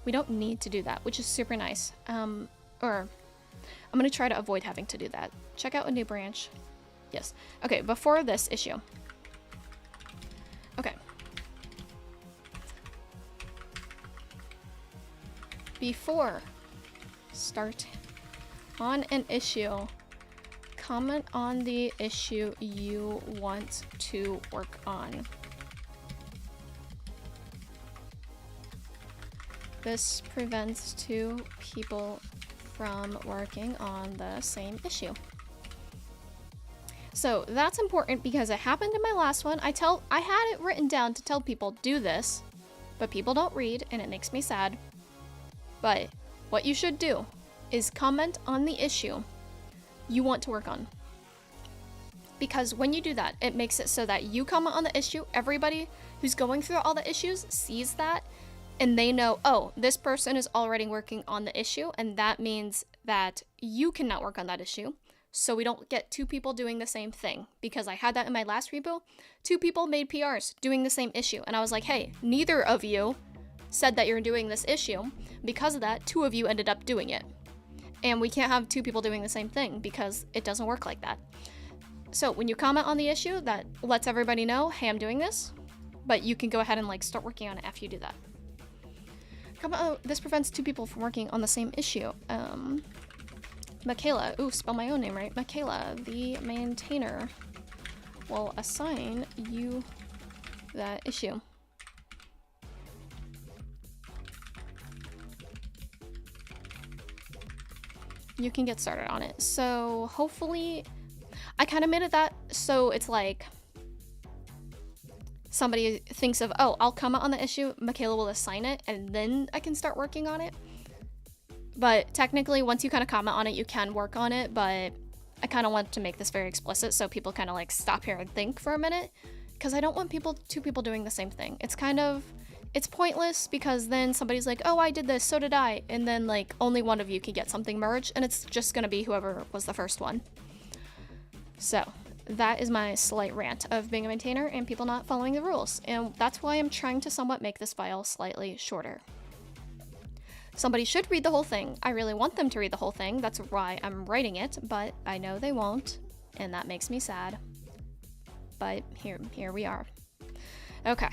S5: we don't need to do that, which is super nice. Or I'm gonna try to avoid having to do that. Check out a new branch. Yes. Okay, before this issue. Okay. Before start on an issue, comment on the issue you want to work on. This prevents two people from working on the same issue. So that's important because it happened in my last one. I had it written down to tell people do this, but people don't read and it makes me sad. But what you should do is comment on the issue you want to work on. Because when you do that, it makes it so that you comment on the issue, everybody who's going through all the issues sees that, and they know, oh, this person is already working on the issue, and that means that you cannot work on that issue. So we don't get two people doing the same thing. Because I had that in my last repo. 2 people made PRs doing the same issue. And I was like, hey, neither of you said that you're doing this issue. Because of that, 2 of you ended up doing it. And we can't have 2 people doing the same thing because it doesn't work like that. So when you comment on the issue, that lets everybody know, hey, I'm doing this. But you can go ahead and like start working on it after you do that. Oh, this prevents 2 people from working on the same issue. Mikaela, ooh, spell my own name right. Mikaela, the maintainer, will assign you that issue. You can get started on it. So hopefully, I kind of made it that so it's like somebody thinks of, oh, I'll comment on the issue, Mikaela will assign it, and then I can start working on it. But technically, once you kind of comment on it, you can work on it, but I kind of want to make this very explicit so people kind of like stop here and think for a minute, because I don't want 2 people doing the same thing. It's pointless because then somebody's like, oh, I did this, so did I, and then like only one of you can get something merged, and it's just gonna be whoever was the first one. So that is my slight rant of being a maintainer and people not following the rules, and that's why I'm trying to somewhat make this file slightly shorter. Somebody should read the whole thing. I really want them to read the whole thing. That's why I'm writing it, but I know they won't, and that makes me sad. But here we are. Okay.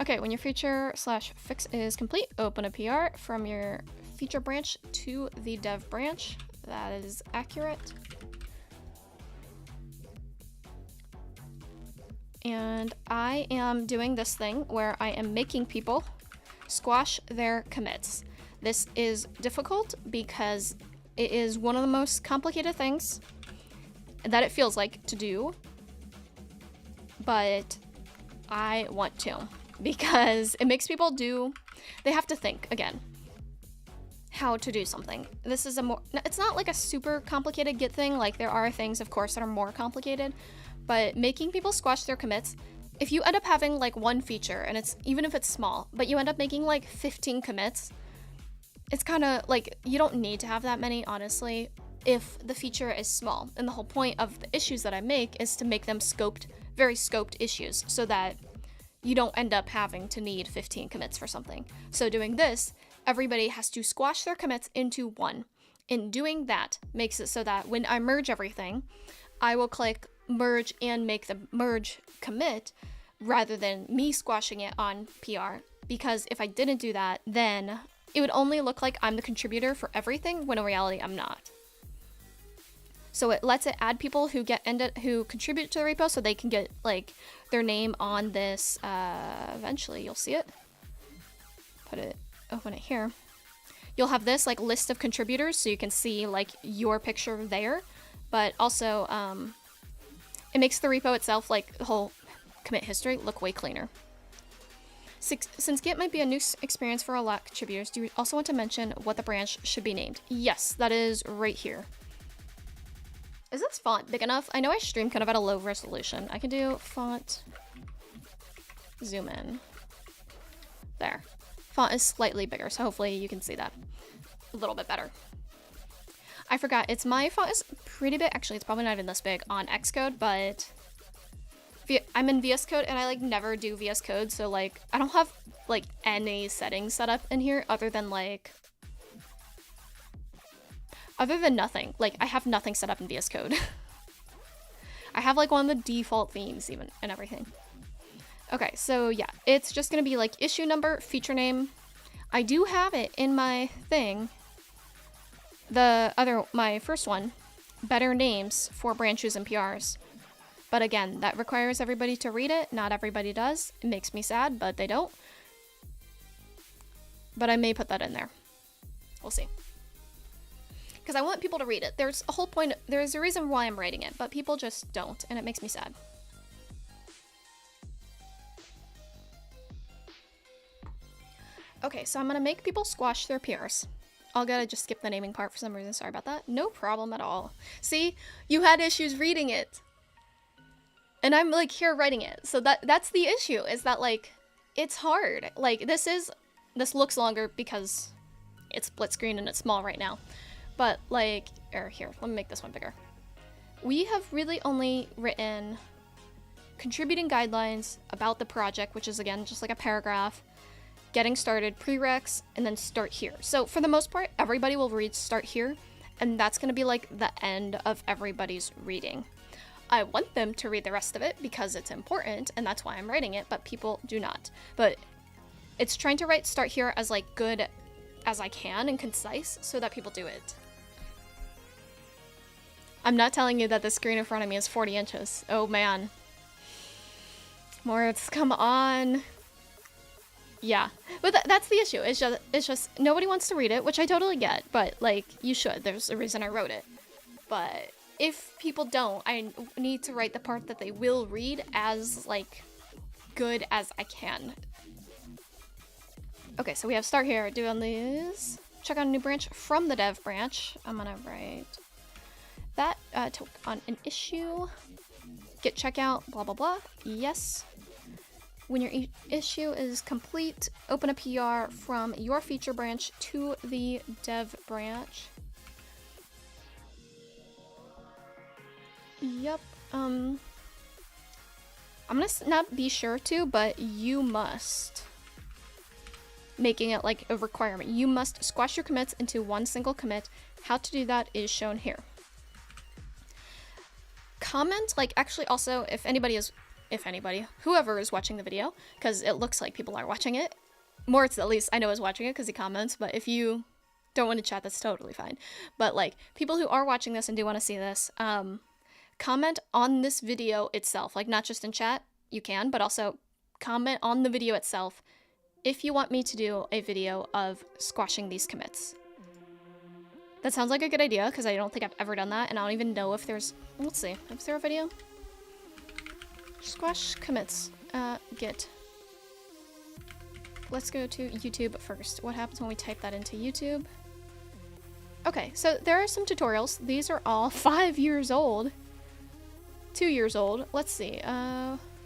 S5: Okay, when your feature/fix is complete, open a PR from your feature branch to the dev branch. That is accurate. And I am doing this thing where I am making people squash their commits. This is difficult because it is one of the most complicated things that it feels like to do, but I want to because it makes people they have to think again how to do something. This is it's not like a super complicated Git thing, like there are things of course that are more complicated, but making people squash their commits, if you end up having like one feature and even if it's small, but you end up making like 15 commits, it's kind of like you don't need to have that many, honestly, if the feature is small. And the whole point of the issues that I make is to make them very scoped issues so that you don't end up having to need 15 commits for something. So doing this, everybody has to squash their commits into one. And doing that makes it so that when I merge everything, I will click merge and make the merge commit rather than me squashing it on PR, because if I didn't do that, then it would only look like I'm the contributor for everything when in reality I'm not. So it lets it add people who contribute to the repo so they can get like their name on this. Eventually you'll see it. Open it here. You'll have this like list of contributors so you can see like your picture there, but also it makes the repo itself, like the whole commit history, look way cleaner. Since Git might be a new experience for a lot of contributors, do you also want to mention what the branch should be named? Yes, that is right here. Is this font big enough? I know I stream kind of at a low resolution. I can do font zoom in. There. Font is slightly bigger, so hopefully you can see that a little bit better. I forgot, my font is pretty big. Actually, it's probably not even this big on Xcode, but I'm in VS Code and I like never do VS Code, so like I don't have like any settings set up in here other than nothing. Like I have nothing set up in VS Code. I have like one of the default themes even and everything. Okay, so yeah, it's just gonna be like issue number, feature name. I do have it in my thing. My first one, better names for branches and PRs. But again, that requires everybody to read it. Not everybody does. It makes me sad, but they don't. But I may put that in there. We'll see. Because I want people to read it. There's a reason why I'm writing it, but people just don't, and it makes me sad. Okay, so I'm gonna make people squash their PRs. I'll gotta just skip the naming part for some reason. Sorry about that. No problem at all. See, you had issues reading it. And I'm like here writing it. So that's the issue, is that like it's hard. Like this looks longer because it's split screen and it's small right now. But like, here, let me make this one bigger. We have really only written contributing guidelines about the project, which is again just like a paragraph, getting started, prereqs, and then start here. So for the most part, everybody will read start here, and that's going to be like the end of everybody's reading. I want them to read the rest of it because it's important, and that's why I'm writing it, but people do not. But it's trying to write start here as like good as I can and concise so that people do it. I'm not telling you that the screen in front of me is 40 inches. Oh man. Moritz, come on. Yeah, but that's the issue. It's just nobody wants to read it, which I totally get, but like you should. There's a reason I wrote it. But if people don't, I need to write the part that they will read as like good as I can. Okay, so we have start here. Doing these. Check on a new branch from the dev branch. I'm gonna write that to on an issue. Get checkout. Blah blah blah. Yes. When your issue is complete, open a PR from your feature branch to the dev branch. Yep. I'm gonna not be sure to, but you must. Making it like a requirement. You must squash your commits into one single commit. How to do that is shown here. Comment, like actually also, whoever is watching the video, because it looks like people are watching it. Moritz, at least, I know is watching it because he comments, but if you don't want to chat, that's totally fine. But like, people who are watching this and do want to see this, comment on this video itself, like not just in chat, you can, but also comment on the video itself if you want me to do a video of squashing these commits. That sounds like a good idea, because I don't think I've ever done that, and I don't even know if there's, let's see, is there a video? Squash commits, Git. Let's go to YouTube first. What happens when we type that into YouTube? Okay, so there are some tutorials. These are all 5 years old. 2 years old. Let's see,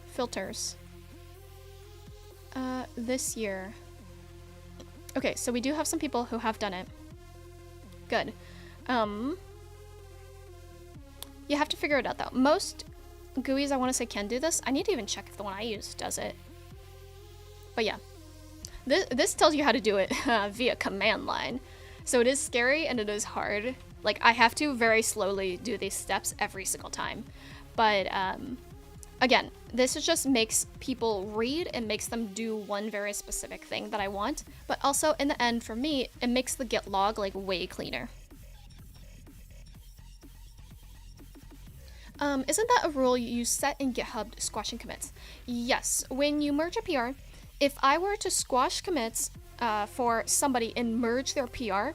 S5: filters. This year. Okay, so we do have some people who have done it. Good. You have to figure it out though. Most GUIs I want to say can do this. I need to even check if the one I use does it. But yeah. This tells you how to do it via command line. So it is scary and it is hard. Like I have to very slowly do these steps every single time. But again, this just makes people read and makes them do one very specific thing that I want. But also in the end for me, it makes the Git log like way cleaner. Isn't that a rule you set in GitHub squashing commits? Yes, when you merge a PR, if I were to squash commits for somebody and merge their PR,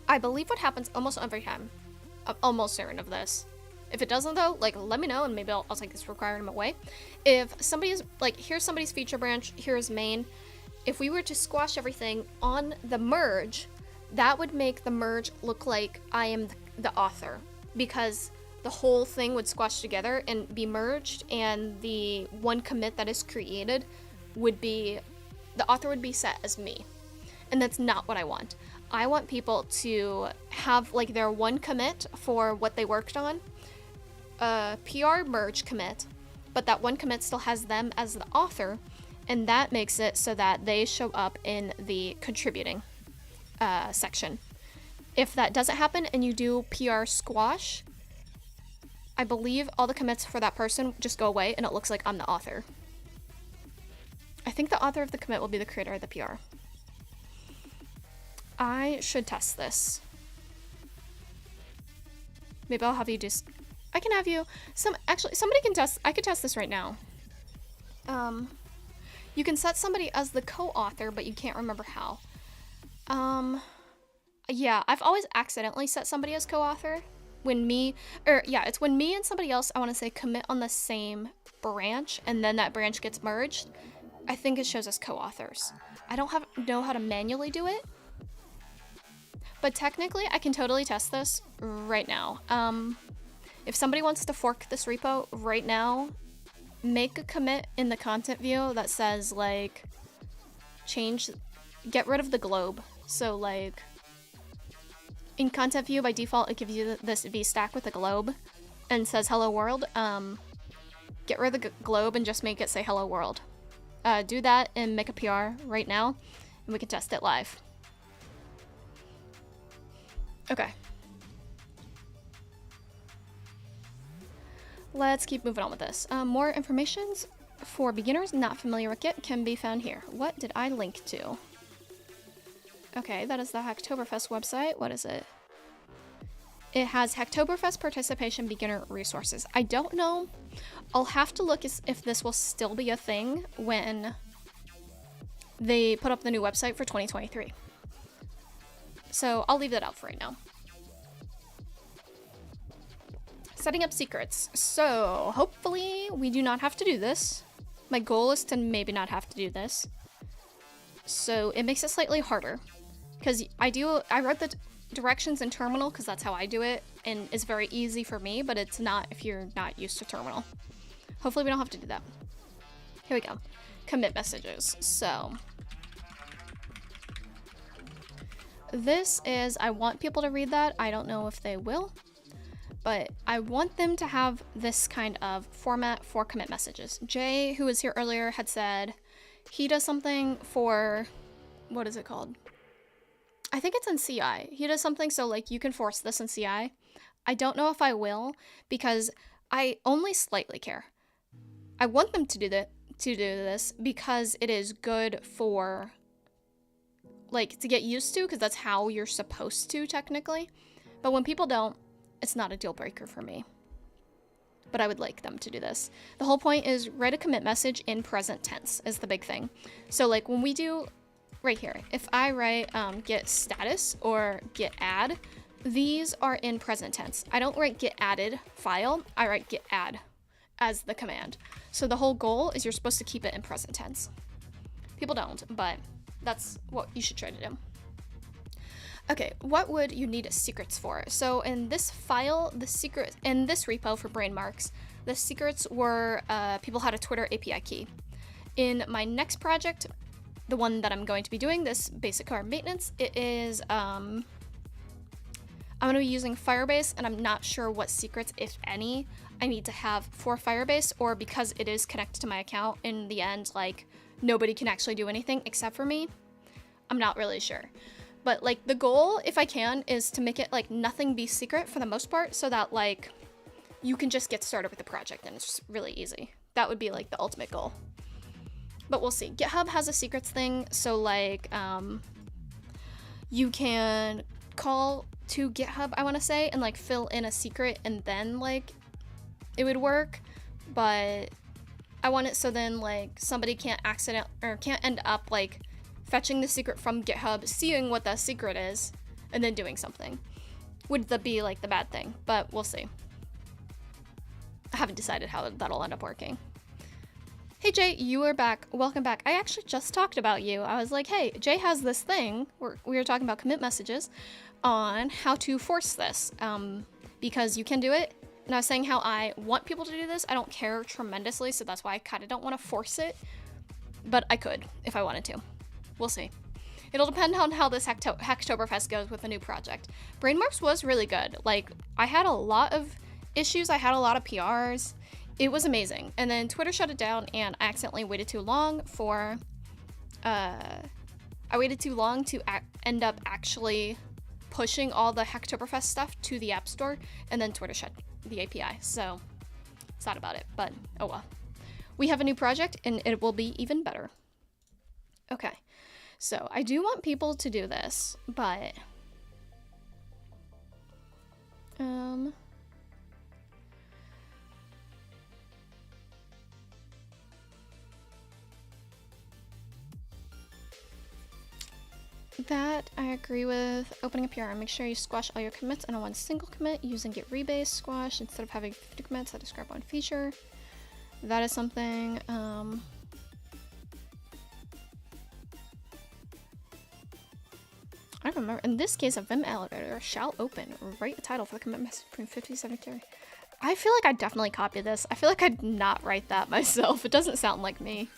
S5: I believe what happens almost every time. I'm almost certain of this. If it doesn't though, like let me know and maybe I'll take this requirement away. If somebody is like, here's somebody's feature branch, here's main. If we were to squash everything on the merge, that would make the merge look like I am the author, because the whole thing would squash together and be merged, and the one commit that is created would be, the author would be set as me. And that's not what I want. I want people to have like their one commit for what they worked on, a PR merge commit, but that one commit still has them as the author, and that makes it so that they show up in the contributing section. If that doesn't happen and you do PR squash, I believe all the commits for that person just go away and it looks like I'm the author. I think the author of the commit will be the creator of the PR. I should test this. Maybe I'll have you just, I can have you, somebody can test, I could test this right now. You can set somebody as the co-author, but you can't remember how. Yeah, I've always accidentally set somebody as co-author. It's when me and somebody else, I want to say, commit on the same branch, and then that branch gets merged. I think it shows us co-authors. I don't know how to manually do it, but technically I can totally test this right now. If somebody wants to fork this repo right now, make a commit in the content view that says like get rid of the globe. So like in content view by default it gives you this VStack with a globe and says hello world. Get rid of the globe and just make it say hello world. Do that and make a PR right now and we can test it live. Okay. Let's keep moving on with this. More information for beginners not familiar with Git can be found here. What did I link to? Okay, that is the Hacktoberfest website. What is it? It has Hacktoberfest participation beginner resources. I don't know. I'll have to look if this will still be a thing when they put up the new website for 2023. So I'll leave that out for right now. Setting up secrets. So hopefully we do not have to do this. My goal is to maybe not have to do this. So it makes it slightly harder. Because I wrote the directions in terminal because that's how I do it. And it's very easy for me, but it's not if you're not used to terminal. Hopefully we don't have to do that. Here we go. Commit messages. So this is, I want people to read that. I don't know if they will. But I want them to have this kind of format for commit messages. Jay, who was here earlier, had said he does something for, what is it called? I think it's in CI. He does something so like you can force this in CI. I don't know if I will because I only slightly care. I want them to do this because it is good for like to get used to because that's how you're supposed to technically. But when people don't, it's not a deal breaker for me, but I would like them to do this. The whole point is write a commit message in present tense is the big thing. So like when we do right here, if I write get status or get add, these are in present tense. I don't write get added file, I write get add as the command. So the whole goal is you're supposed to keep it in present tense. People don't, but that's what you should try to do. Okay, what would you need secrets for? So in this file, in this repo for brain marks, the secrets were people had a Twitter API key. In my next project, the one that I'm going to be doing, this basic car maintenance, it is, I'm going to be using Firebase, and I'm not sure what secrets, if any, I need to have for Firebase, or because it is connected to my account, in the end, like, nobody can actually do anything except for me. I'm not really sure. But like the goal, if I can, is to make it like nothing be secret for the most part so that like you can just get started with the project and it's just really easy. That would be like the ultimate goal. But we'll see. GitHub has a secrets thing. So like you can call to GitHub, I want to say, and like fill in a secret and then like it would work. But I want it so then like somebody can't end up like fetching the secret from GitHub, seeing what the secret is, and then doing something. Would that be like the bad thing? But we'll see. I haven't decided how that'll end up working. Hey Jay, you are back. Welcome back. I actually just talked about you. I was like, hey, Jay has this thing, we were talking about commit messages, on how to force this, because you can do it. And I was saying how I want people to do this. I don't care tremendously, so that's why I kind of don't want to force it. But I could, if I wanted to. We'll see. It'll depend on how this Hacktoberfest goes with the new project. Brainmarks was really good. Like, I had a lot of issues. I had a lot of PRs. It was amazing. And then Twitter shut it down, and I accidentally waited too long for... I waited too long to end up actually pushing all the Hacktoberfest stuff to the App Store, and then Twitter shut the API. So, sad about it, but oh well. We have a new project, and it will be even better. Okay. So, I do want people to do this, but, that I agree with. Opening a PR, make sure you squash all your commits on one single commit using Git rebase squash instead of having 50 commits that describe one feature. That is something, to remember. In this case, a Vim elevator shall open. Write a title for the commit message between 57 carry. I feel like I definitely copied this. I feel like I'd not write that myself. It doesn't sound like me.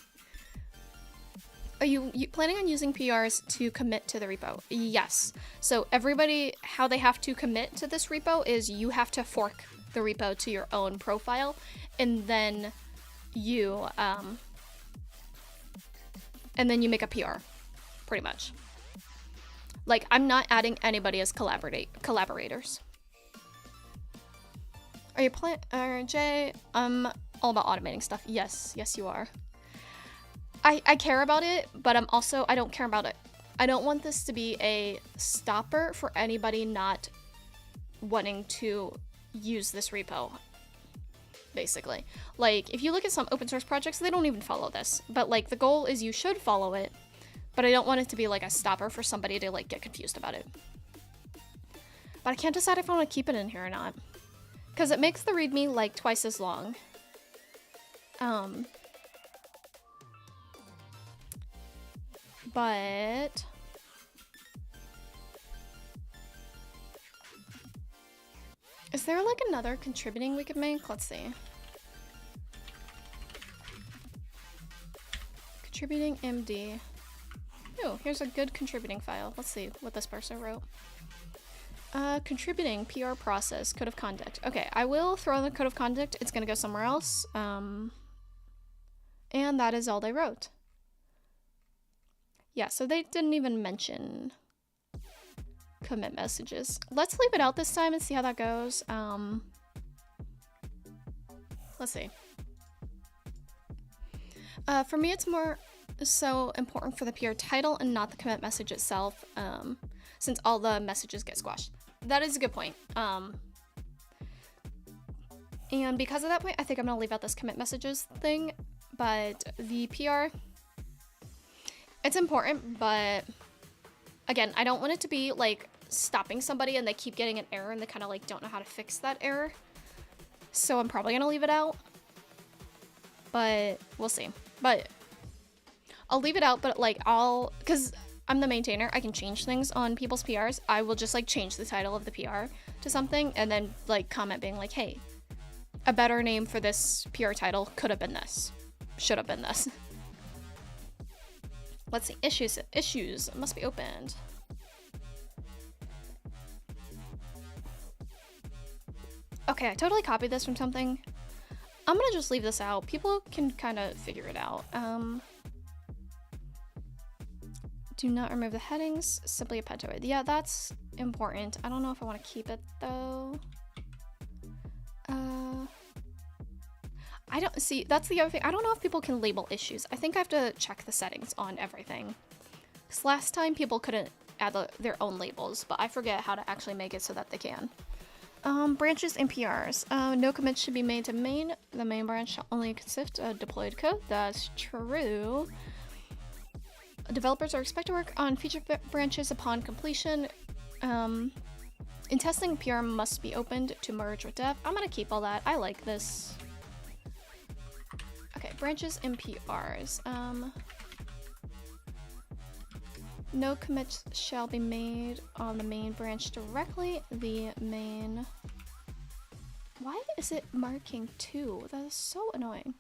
S5: Are you planning on using PRs to commit to the repo? Yes. So everybody, how they have to commit to this repo is you have to fork the repo to your own profile, and then you make a PR, pretty much. Like, I'm not adding anybody as collaborators. Are you Jay? I'm all about automating stuff. Yes, you are. I care about it, but I don't care about it. I don't want this to be a stopper for anybody not wanting to use this repo, basically. Like, if you look at some open source projects, they don't even follow this. But, like, the goal is you should follow it, but I don't want it to be, like, a stopper for somebody to, like, get confused about it. But I can't decide if I want to keep it in here or not. Because it makes the README, like, twice as long. But is there like another contributing we could make? Let's see. Contributing MD. Oh, here's a good contributing file. Let's see what this person wrote. Contributing PR process, code of conduct. Okay, I will throw in the code of conduct. It's gonna go somewhere else. And that is all they wrote. Yeah, so they didn't even mention commit messages. Let's leave it out this time and see how that goes. Let's see. For me, it's more so important for the PR title and not the commit message itself, since all the messages get squashed. That is a good point. And because of that point, I think I'm gonna leave out this commit messages thing, but the PR, it's important, but again, I don't want it to be like stopping somebody and they keep getting an error and they kind of like don't know how to fix that error. So I'm probably gonna leave it out, but we'll see. But I'll leave it out, but like because I'm the maintainer, I can change things on people's PRs. I will just like change the title of the PR to something and then like comment being like, hey, a better name for this PR title could have been this, should have been this. Let's see, issues must be opened. Okay, I totally copied this from something. I'm gonna just leave this out. People can kind of figure it out. Do not remove the headings, simply append to it. Yeah, that's important. I don't know if I want to keep it though. I don't see, that's the other thing. I don't know if people can label issues. I think I have to check the settings on everything. Because last time people couldn't add their own labels, but I forget how to actually make it so that they can. Branches and PRs. No commits should be made to main. The main branch shall only consist of deployed code. That's true. Developers are expected to work on feature branches upon completion. In testing, PR must be opened to merge with dev. I'm gonna keep all that. I like this. Okay, branches and PRs. No commits shall be made on the main branch directly. The main... Why is it marking 2? That is so annoying.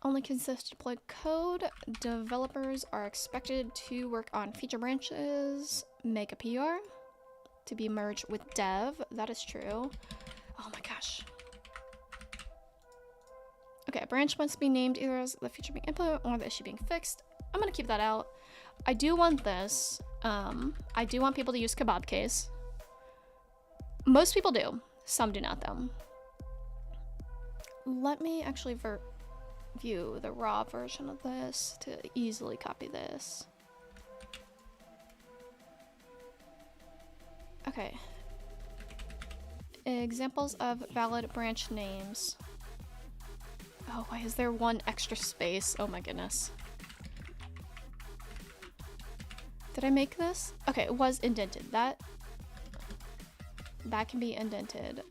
S5: Only consists of deployed code. Developers are expected to work on feature branches. Make a PR to be merged with dev. That is true. Oh my gosh. Okay, a branch must be named either as the feature being implemented or the issue being fixed. I'm gonna keep that out. I do want this. I do want people to use kebab case. Most people do. Some do not though. Let me actually view the raw version of this to easily copy this. Okay. Examples of valid branch names. Oh, why is there one extra space? Oh my goodness. Did I make this? Okay, it was indented. That can be indented.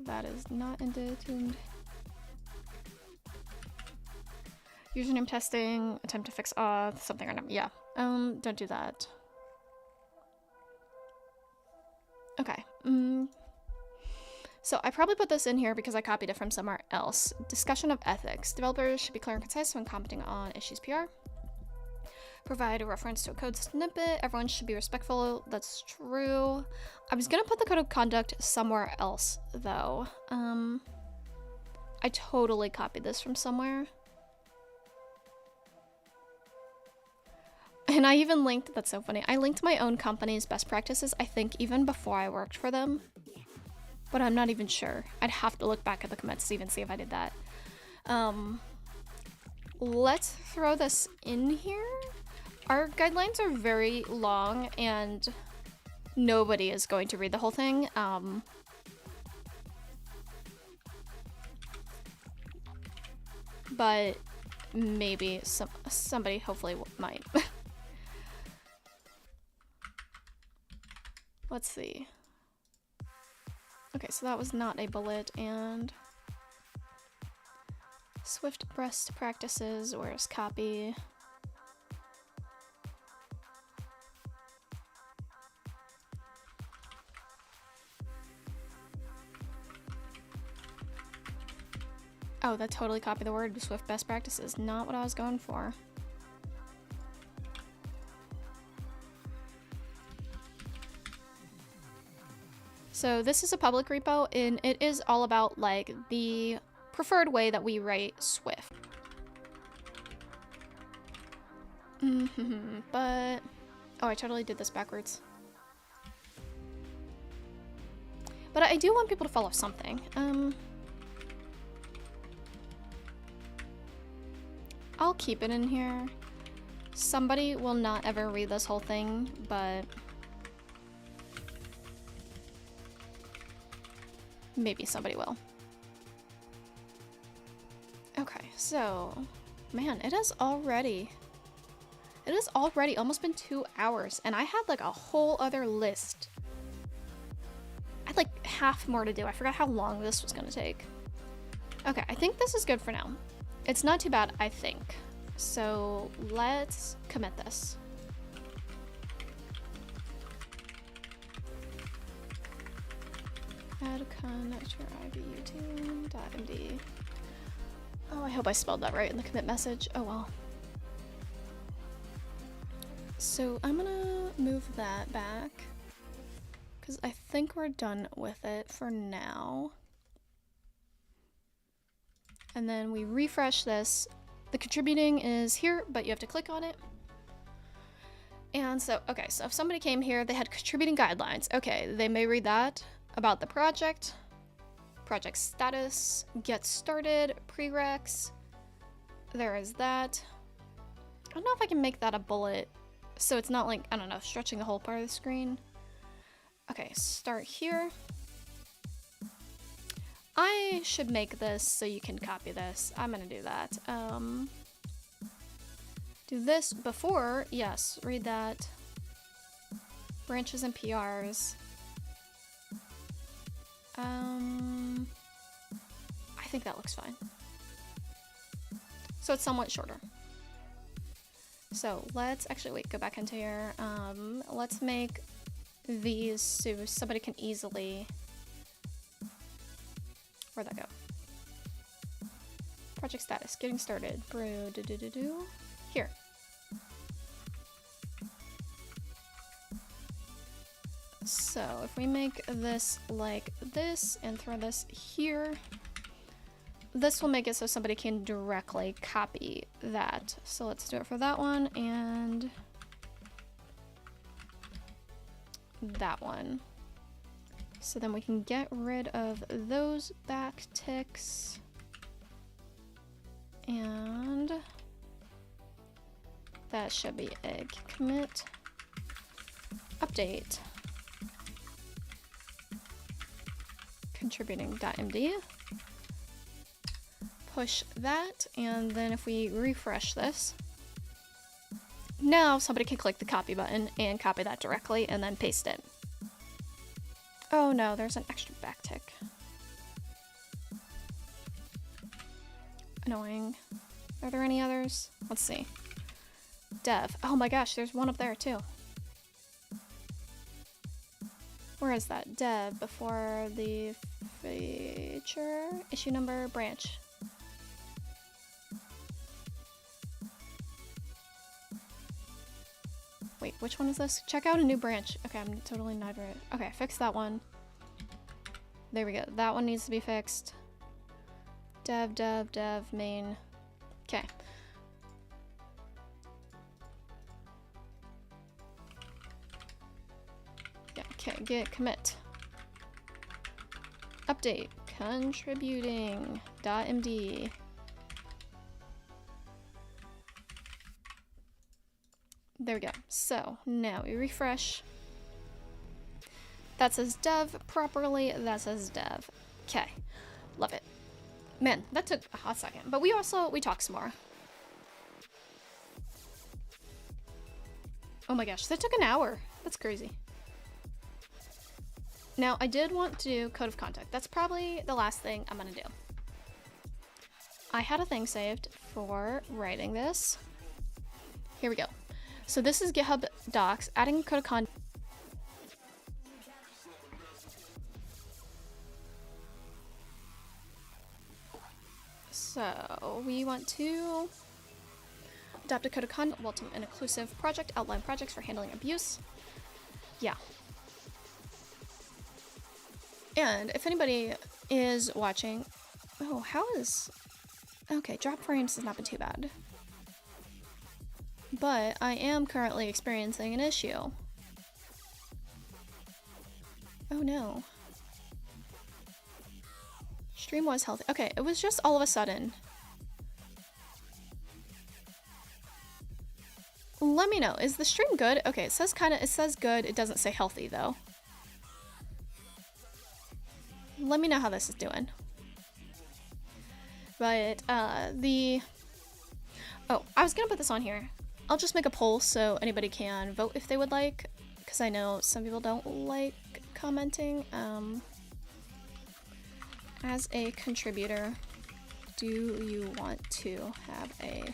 S5: That is not indented. Username testing, attempt to fix auth, something random. Yeah. Don't do that. Okay. So I probably put this in here because I copied it from somewhere else. Discussion of ethics. Developers should be clear and concise when commenting on issues PR. Provide a reference to a code snippet. Everyone should be respectful. That's true. I was gonna put the code of conduct somewhere else, though. I totally copied this from somewhere. And I even linked, that's so funny, I linked my own company's best practices, I think, even before I worked for them. But I'm not even sure. I'd have to look back at the commits to even see if I did that. Let's throw this in here. Our guidelines are very long and nobody is going to read the whole thing. But maybe somebody hopefully might. Let's see. Okay, so that was not a bullet, and Swift best practices, where's copy? Oh, that totally copied the word Swift best practices. Not what I was going for. So this is a public repo, and it is all about like the preferred way that we write Swift. But oh, I totally did this backwards. But I do want people to follow something. I'll keep it in here. Somebody will not ever read this whole thing, but maybe somebody will. Okay, so man, it has already almost been 2 hours, and I had like a whole other list. I had like half more to do. I forgot how long this was gonna take. Okay, I think this is good for now. It's not too bad, I think. So let's commit this. Add connector IBU2.md. Oh, I hope I spelled that right in the commit message. Oh well. So I'm gonna move that back because I think we're done with it for now. And then we refresh this. The contributing is here, but you have to click on it. And so, okay, so if somebody came here, they had contributing guidelines. Okay, they may read that about the project, project status, get started, prereqs. There is that. I don't know if I can make that a bullet so it's not like, I don't know, stretching the whole part of the screen. Okay, start here. I should make this so you can copy this. I'm gonna do that. Do this before, yes, read that. Branches and PRs. I think that looks fine. So it's somewhat shorter. So let's actually, wait, go back into here. Let's make these so somebody can easily, where'd that go? Project status, getting started. Brew, Here. So if we make this like this and throw this here, this will make it so somebody can directly copy that. So let's do it for that one and that one. So then we can get rid of those backticks. And that should be a commit update. Contributing.md. Push that, and then if we refresh this, now somebody can click the copy button and copy that directly and then paste it. Oh no, there's an extra backtick. Annoying. Are there any others? Let's see. Dev. Oh my gosh, there's one up there too. Where is that? Dev before the feature, issue number, branch. Wait, which one is this? Check out a new branch. Okay, I'm totally not right. Okay, fix that one. There we go. That one needs to be fixed. Dev, dev, dev, main. Okay. Yeah, okay, git commit. Update. Contributing. .md. There we go. So now we refresh. That says dev properly. That says dev. Okay. Love it. Man, that took a hot second. But we talked some more. Oh my gosh, that took an hour. That's crazy. Now, I did want to do code of conduct. That's probably the last thing I'm gonna do. I had a thing saved for writing this. Here we go. So this is GitHub Docs, adding code of conduct. So we want to adopt a code of conduct, welcome an inclusive project, outline projects for handling abuse. Yeah. And if anybody is watching, oh, okay, drop frames has not been too bad. But I am currently experiencing an issue. Oh no. Stream was healthy. Okay, it was just all of a sudden. Let me know. Is the stream good? Okay, it says good. It doesn't say healthy though. Let me know how this is doing. But I was gonna put this on here. I'll just make a poll so anybody can vote if they would like, because I know some people don't like commenting. As a contributor, do you want to have a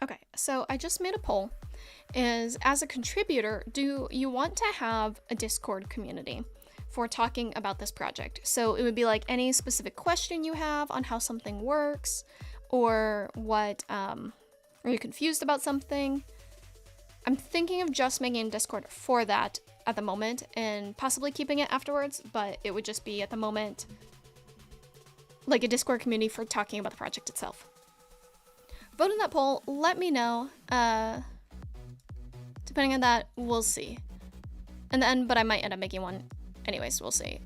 S5: Okay, so I just made a poll. Is as a contributor, do you want to have a Discord community for talking about this project? So it would be like any specific question you have on how something works, or what, are you confused about something? I'm thinking of just making a Discord for that at the moment and possibly keeping it afterwards, but it would just be at the moment like a Discord community for talking about the project itself. Vote in that poll, let me know. Depending on that, we'll see. And then, but I might end up making one. Anyways, we'll see.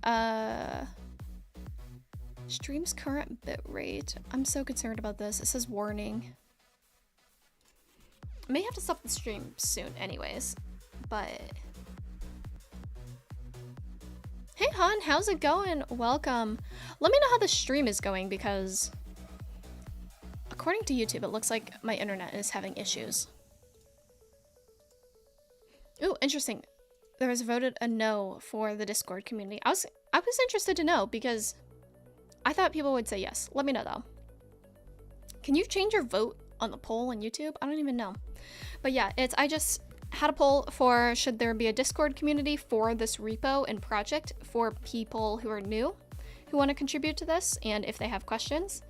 S5: Stream's current bitrate. I'm so concerned about this. It says warning. I may have to stop the stream soon anyways, but... Hey hon, how's it going? Welcome. Let me know how the stream is going, because according to YouTube, it looks like my internet is having issues. Ooh, interesting. There was voted a no for the Discord community. I was interested to know, because I thought people would say yes. Let me know though. Can you change your vote on the poll on YouTube? I don't even know. But yeah, I just had a poll for should there be a Discord community for this repo and project for people who are new, who want to contribute to this, and if they have questions.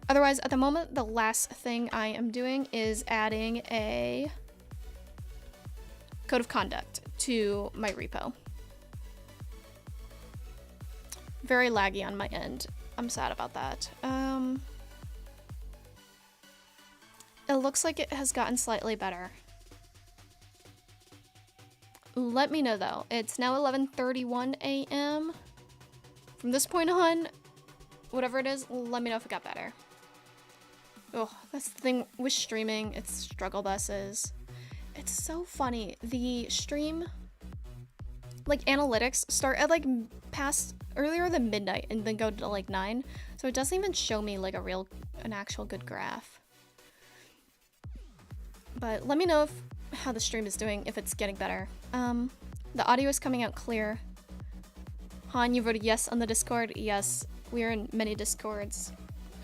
S5: Otherwise, at the moment, the last thing I am doing is adding a code of conduct to my repo. Very laggy on my end. I'm sad about that. It looks like it has gotten slightly better. Let me know though. It's now 11:31 a.m. From this point on, whatever it is, let me know if it got better. Oh, that's the thing with streaming. It's struggle buses. It's so funny. The stream like analytics start at like past earlier than midnight and then go to like 9. So it doesn't even show me like an actual good graph. But let me know how the stream is doing, if it's getting better. The audio is coming out clear. Han, you voted yes on the Discord. Yes, we are in many Discords.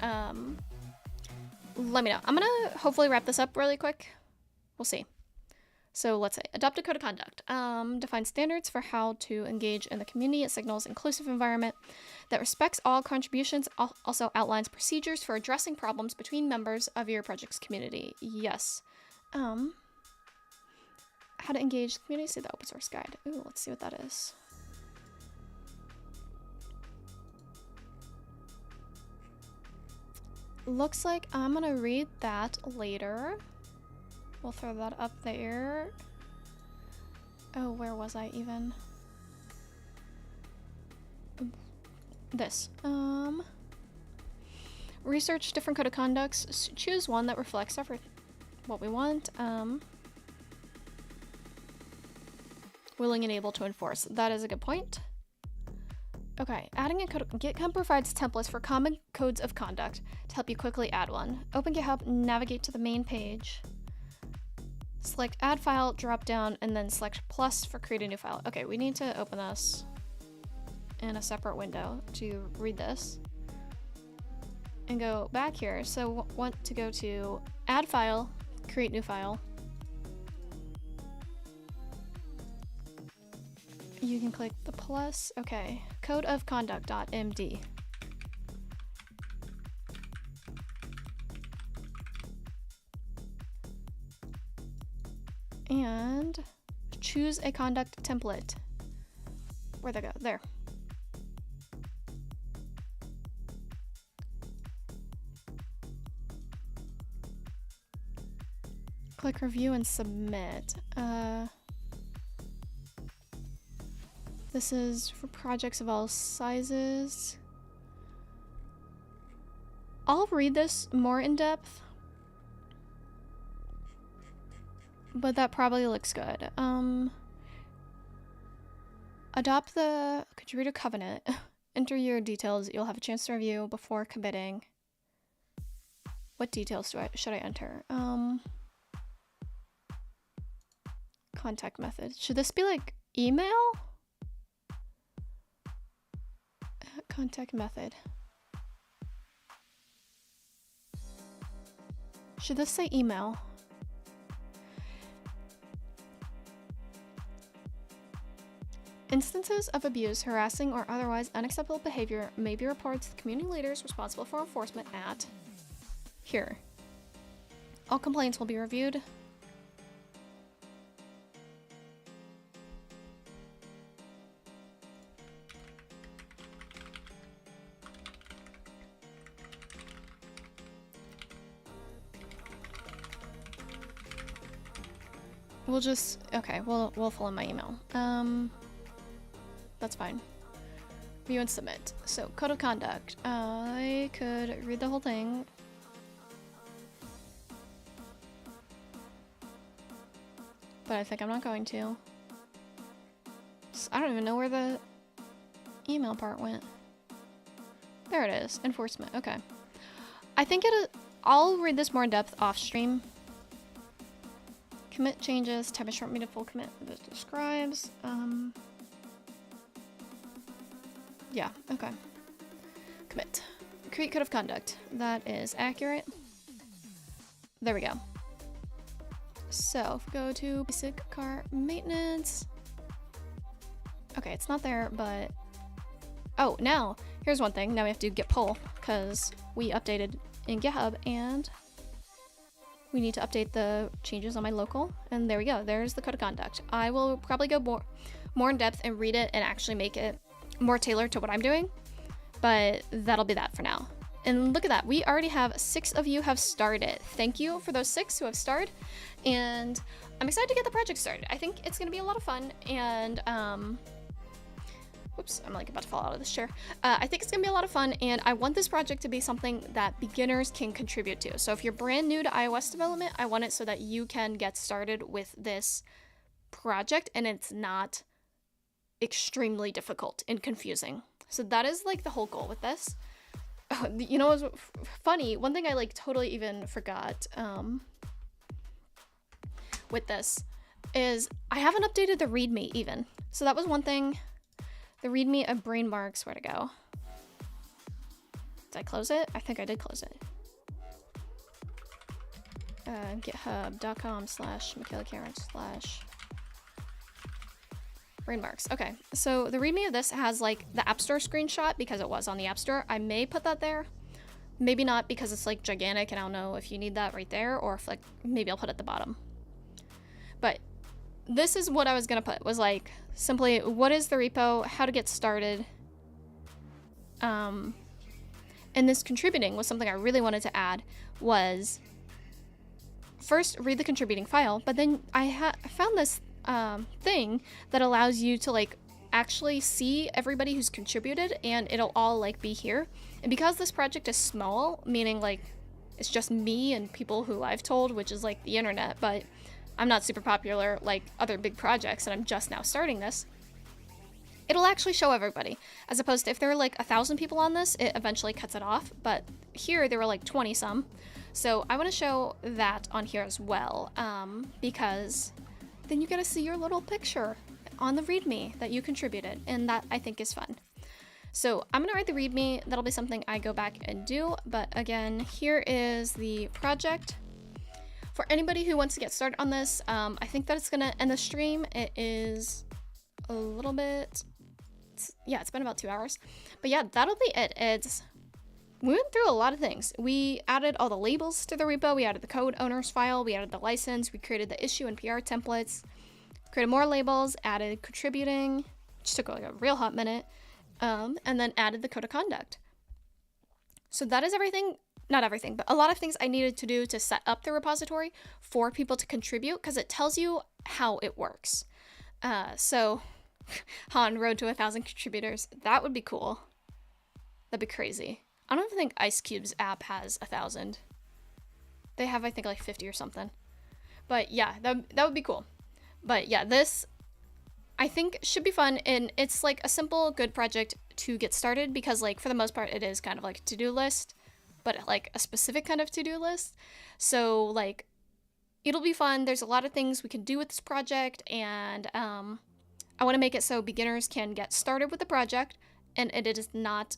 S5: Let me know. I'm gonna hopefully wrap this up really quick. We'll see. So let's say, adopt a code of conduct. Define standards for how to engage in the community. It signals inclusive environment that respects all contributions. Also outlines procedures for addressing problems between members of your project's community. Yes. How to engage the community. See the open source guide. Ooh, let's see what that is. Looks like I'm gonna read that later. We'll throw that up there. Oh, where was I even? This. Research different code of conducts. Choose one that reflects what we want. Willing and able to enforce. That is a good point. Okay, adding a code. GitHub provides templates for common codes of conduct to help you quickly add one. Open GitHub, navigate to the main page. Select add file, drop down, and then select plus for create a new file. Okay, we need to open this in a separate window to read this. And go back here. So want to go to add file, create new file. You can click the plus. Okay, code of conduct.md. And choose a conduct template. Where'd they go? There. Click review and submit. This is for projects of all sizes. I'll read this more in depth, but that probably looks good. Adopt the contributor covenant. Enter your details. You'll have a chance to review before committing. What details should I enter? Contact method. Should this be like email? Contact method. Should this say email? Instances of abuse, harassing, or otherwise unacceptable behavior may be reported to the community leaders responsible for enforcement at here. All complaints will be reviewed. We'll just, okay, we'll fill in my email. That's fine. View and submit. So, code of conduct. I could read the whole thing. But I think I'm not going to. I don't even know where the email part went. There it is. Enforcement. Okay. I think I'll read this more in depth off stream. Commit changes. Type a short meaningful commit that describes. Yeah, okay. Commit. Create code of conduct. That is accurate. There we go. So, if we go to basic car maintenance. Okay, it's not there, but... Oh, now, here's one thing. Now we have to do git pull, because we updated in GitHub, and we need to update the changes on my local. And there we go. There's the code of conduct. I will probably go more in depth and read it and actually make it more tailored to what I'm doing, but that'll be that for now. And look at that, we already have 6 of you have started. Thank you for those 6 who have started, and I'm excited to get the project started. I think it's gonna be a lot of fun, and whoops, I'm like about to fall out of this chair. I think it's gonna be a lot of fun, and I want this project to be something that beginners can contribute to. So if you're brand new to iOS development, I want it so that you can get started with this project, and it's not extremely difficult and confusing. So that is like the whole goal with this. You know, it was funny. One thing I like totally even forgot with this is I haven't updated the README even. So that was one thing. The README of Brain Marks, where to go? Did I close it? I think I did close it. GitHub.com/Mikaela Caron/ Brainmarks. Okay, so the README of this has like the App Store screenshot because it was on the App Store. I may put that there. Maybe not because it's like gigantic and I don't know if you need that right there or if like maybe I'll put it at the bottom. But this is what I was gonna put, was like simply what is the repo, how to get started. And this contributing was something I really wanted to add, was first read the contributing file, but then I found this thing that allows you to like actually see everybody who's contributed, and it'll all like be here. And because this project is small, meaning like it's just me and people who I've told, which is like the internet, but I'm not super popular like other big projects and I'm just now starting this, it'll actually show everybody, as opposed to if there are like 1,000 people on this, it eventually cuts it off. But here there were like 20 some, so I want to show that on here as well, because then you get to see your little picture on the README that you contributed, and that I think is fun. So I'm gonna write the README. That'll be something I go back and do. But again, here is the project. For anybody who wants to get started on this, I think that it's gonna end the stream. It is a little bit, it's been about 2 hours. But yeah, that'll be it. We went through a lot of things. We added all the labels to the repo, we added the code owners file, we added the license, we created the issue and PR templates, created more labels, added contributing, which took like a real hot minute, and then added the code of conduct. So that is everything, not everything, but a lot of things I needed to do to set up the repository for people to contribute, because it tells you how it works. So Han, road to 1,000 contributors, that would be cool. That'd be crazy. I don't even think Ice Cube's app has 1,000. They have, I think, like 50 or something. But yeah, that would be cool. But yeah, this, I think, should be fun. And it's like a simple, good project to get started, because like for the most part, it is kind of like a to-do list, but like a specific kind of to-do list. So like, it'll be fun. There's a lot of things we can do with this project. And I want to make it so beginners can get started with the project, and it is not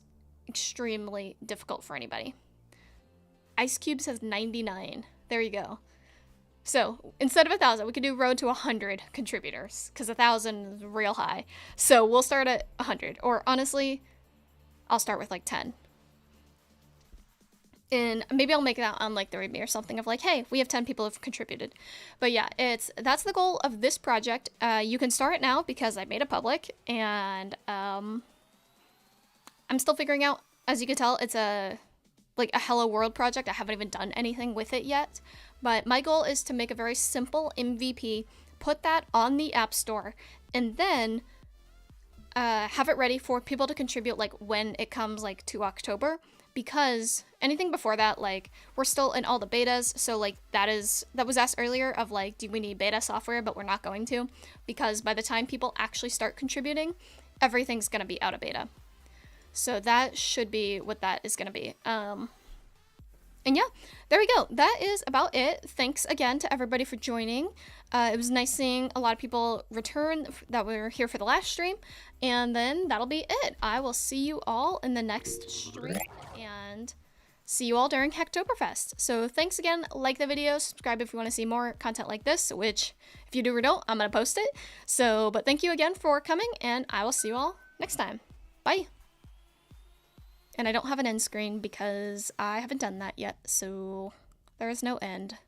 S5: extremely difficult for anybody. Ice Cube says 99. There you go. So instead of 1,000, we could do road to 100 contributors, because 1,000 is real high. So we'll start at 100, or honestly, I'll start with like 10. And maybe I'll make that on like the README or something of like, hey, we have 10 people who've contributed. But yeah, that's the goal of this project. You can start it now because I made it public, and I'm still figuring out, as you can tell, it's a Hello World project. I haven't even done anything with it yet. But my goal is to make a very simple MVP, put that on the App Store, and then have it ready for people to contribute like when it comes like to October. Because anything before that, like, we're still in all the betas, so like that was asked earlier of like, do we need beta software? But we're not going to, because by the time people actually start contributing, everything's gonna be out of beta. So that should be what that is gonna be. And yeah, there we go. That is about it. Thanks again to everybody for joining. It was nice seeing a lot of people return that were here for the last stream. And then that'll be it. I will see you all in the next stream, and see you all during Hacktoberfest. So thanks again. Like the video, subscribe if you want to see more content like this, which if you do or don't, I'm going to post it. So, but thank you again for coming, and I will see you all next time. Bye. And I don't have an end screen because I haven't done that yet, so there is no end.